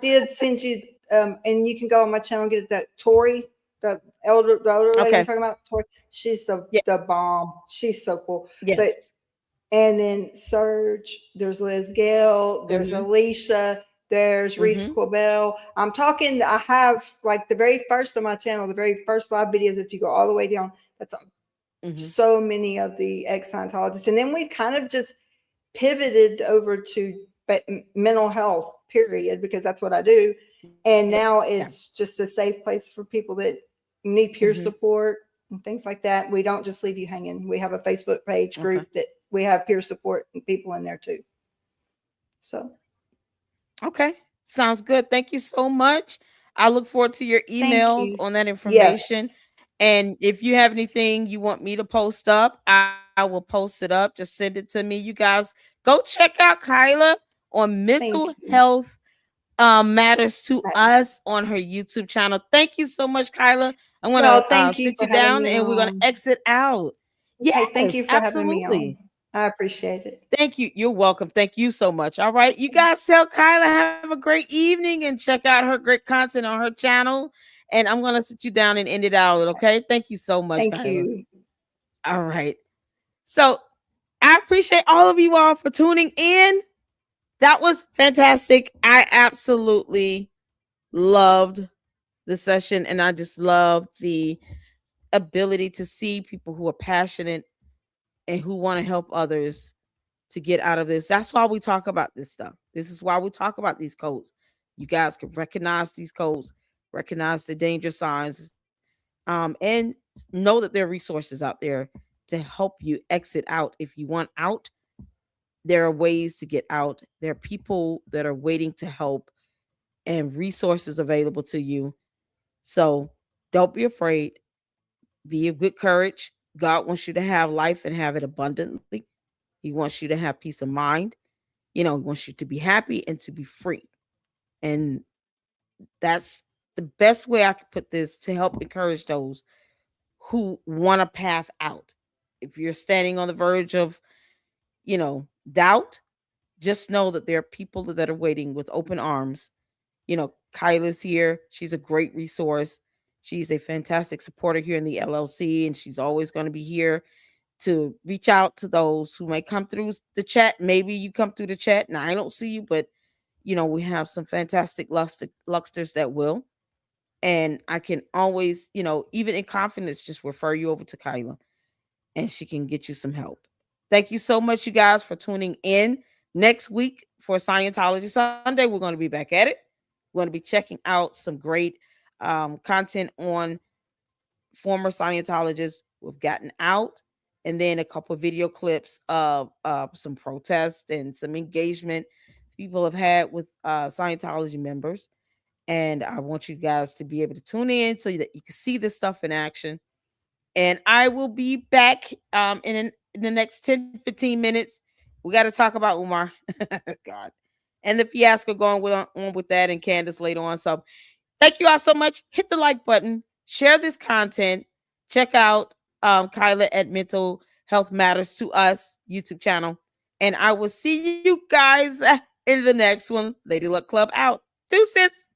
did send you and you can go on my channel and get that Tori, the older lady I'm Okay. talking about. Tori, she's Yeah. the bomb. She's so cool. But Yes. and then Serge, there's Liz Gale, there's Mhm. Alicia, there's Reese Mhm. Quabell. I'm talking. I have like the very first on my channel, the very first live videos. If you go all the way down, that's Mhm. so many of the ex Scientologists. And then we've kind of just pivoted over to mental health, period, because that's what I do. And Yeah. now it's just a safe place for people that need peer Mhm. support and things like that. We don't just leave you hanging. We have a Facebook page Okay. group that we have peer support and people in there too. So Okay. Sounds good. Thank you so much. I look forward to your thank emails you. on that Yes, information. And if you have anything you want me to post up, I will post it up. Just send it to me. You guys go check out Keilah on Mental thank you. Health Matters to Us on her YouTube channel. Thank you so much, Keilah. I'm gonna Well, thank you sit for you having down me and we're gonna on. exit out. Hey, thank Yes, you for having me on. absolutely. I appreciate it. Thank you. You're welcome. Thank you so much. All right. You guys tell Keilah have a great evening and check out her great content on her channel. And I'm going to sit you down and end it out. Okay. Thank you so much, Thank Keilah. you. All right. So I appreciate all of you all for tuning in. That was fantastic. I absolutely loved the session, and I just love the ability to see people who are passionate and who want to help others to get out of this. That's why we talk about this stuff. This is why we talk about these codes. You guys can recognize these codes, recognize the danger signs, and know that there are resources out there to help you exit out. If you want out, there are ways to get out. There are people that are waiting to help and resources available to you. So don't be afraid. Be of good courage. God wants you to have life and have it abundantly. He wants you to have peace of mind. He wants you to be happy and to be free. And that's the best way I could put this to help encourage those who want a path out. If you're standing on the verge of, doubt, just know that there are people that are waiting with open arms. Keilah's here. She's a great resource. She's a fantastic supporter here in the LLC, and she's always going to be here to reach out to those who may come through the chat. Maybe you come through the chat and I don't see you, but we have some fantastic lucksters that will. And I can always, even in confidence, just refer you over to Keilah. and she can get you some help. Thank you so much, you guys, for tuning in. Next week for Scientology Sunday, we're going to be back at it. We're going to be checking out some great content on former Scientologists who've gotten out, and then a couple of video clips of some protests and some engagement people have had with Scientology members. And I want you guys to be able to tune in so that you can see this stuff in action. And I will be back in the next 10-15 minutes. We got to talk about Umar. God. And the fiasco going on with that and Candace later on. So thank you all so much. Hit the like button, share this content, check out Keilah at Mental Health Matters to Us YouTube channel. And I will see you guys in the next one. Lady Luck Club out. Deuces.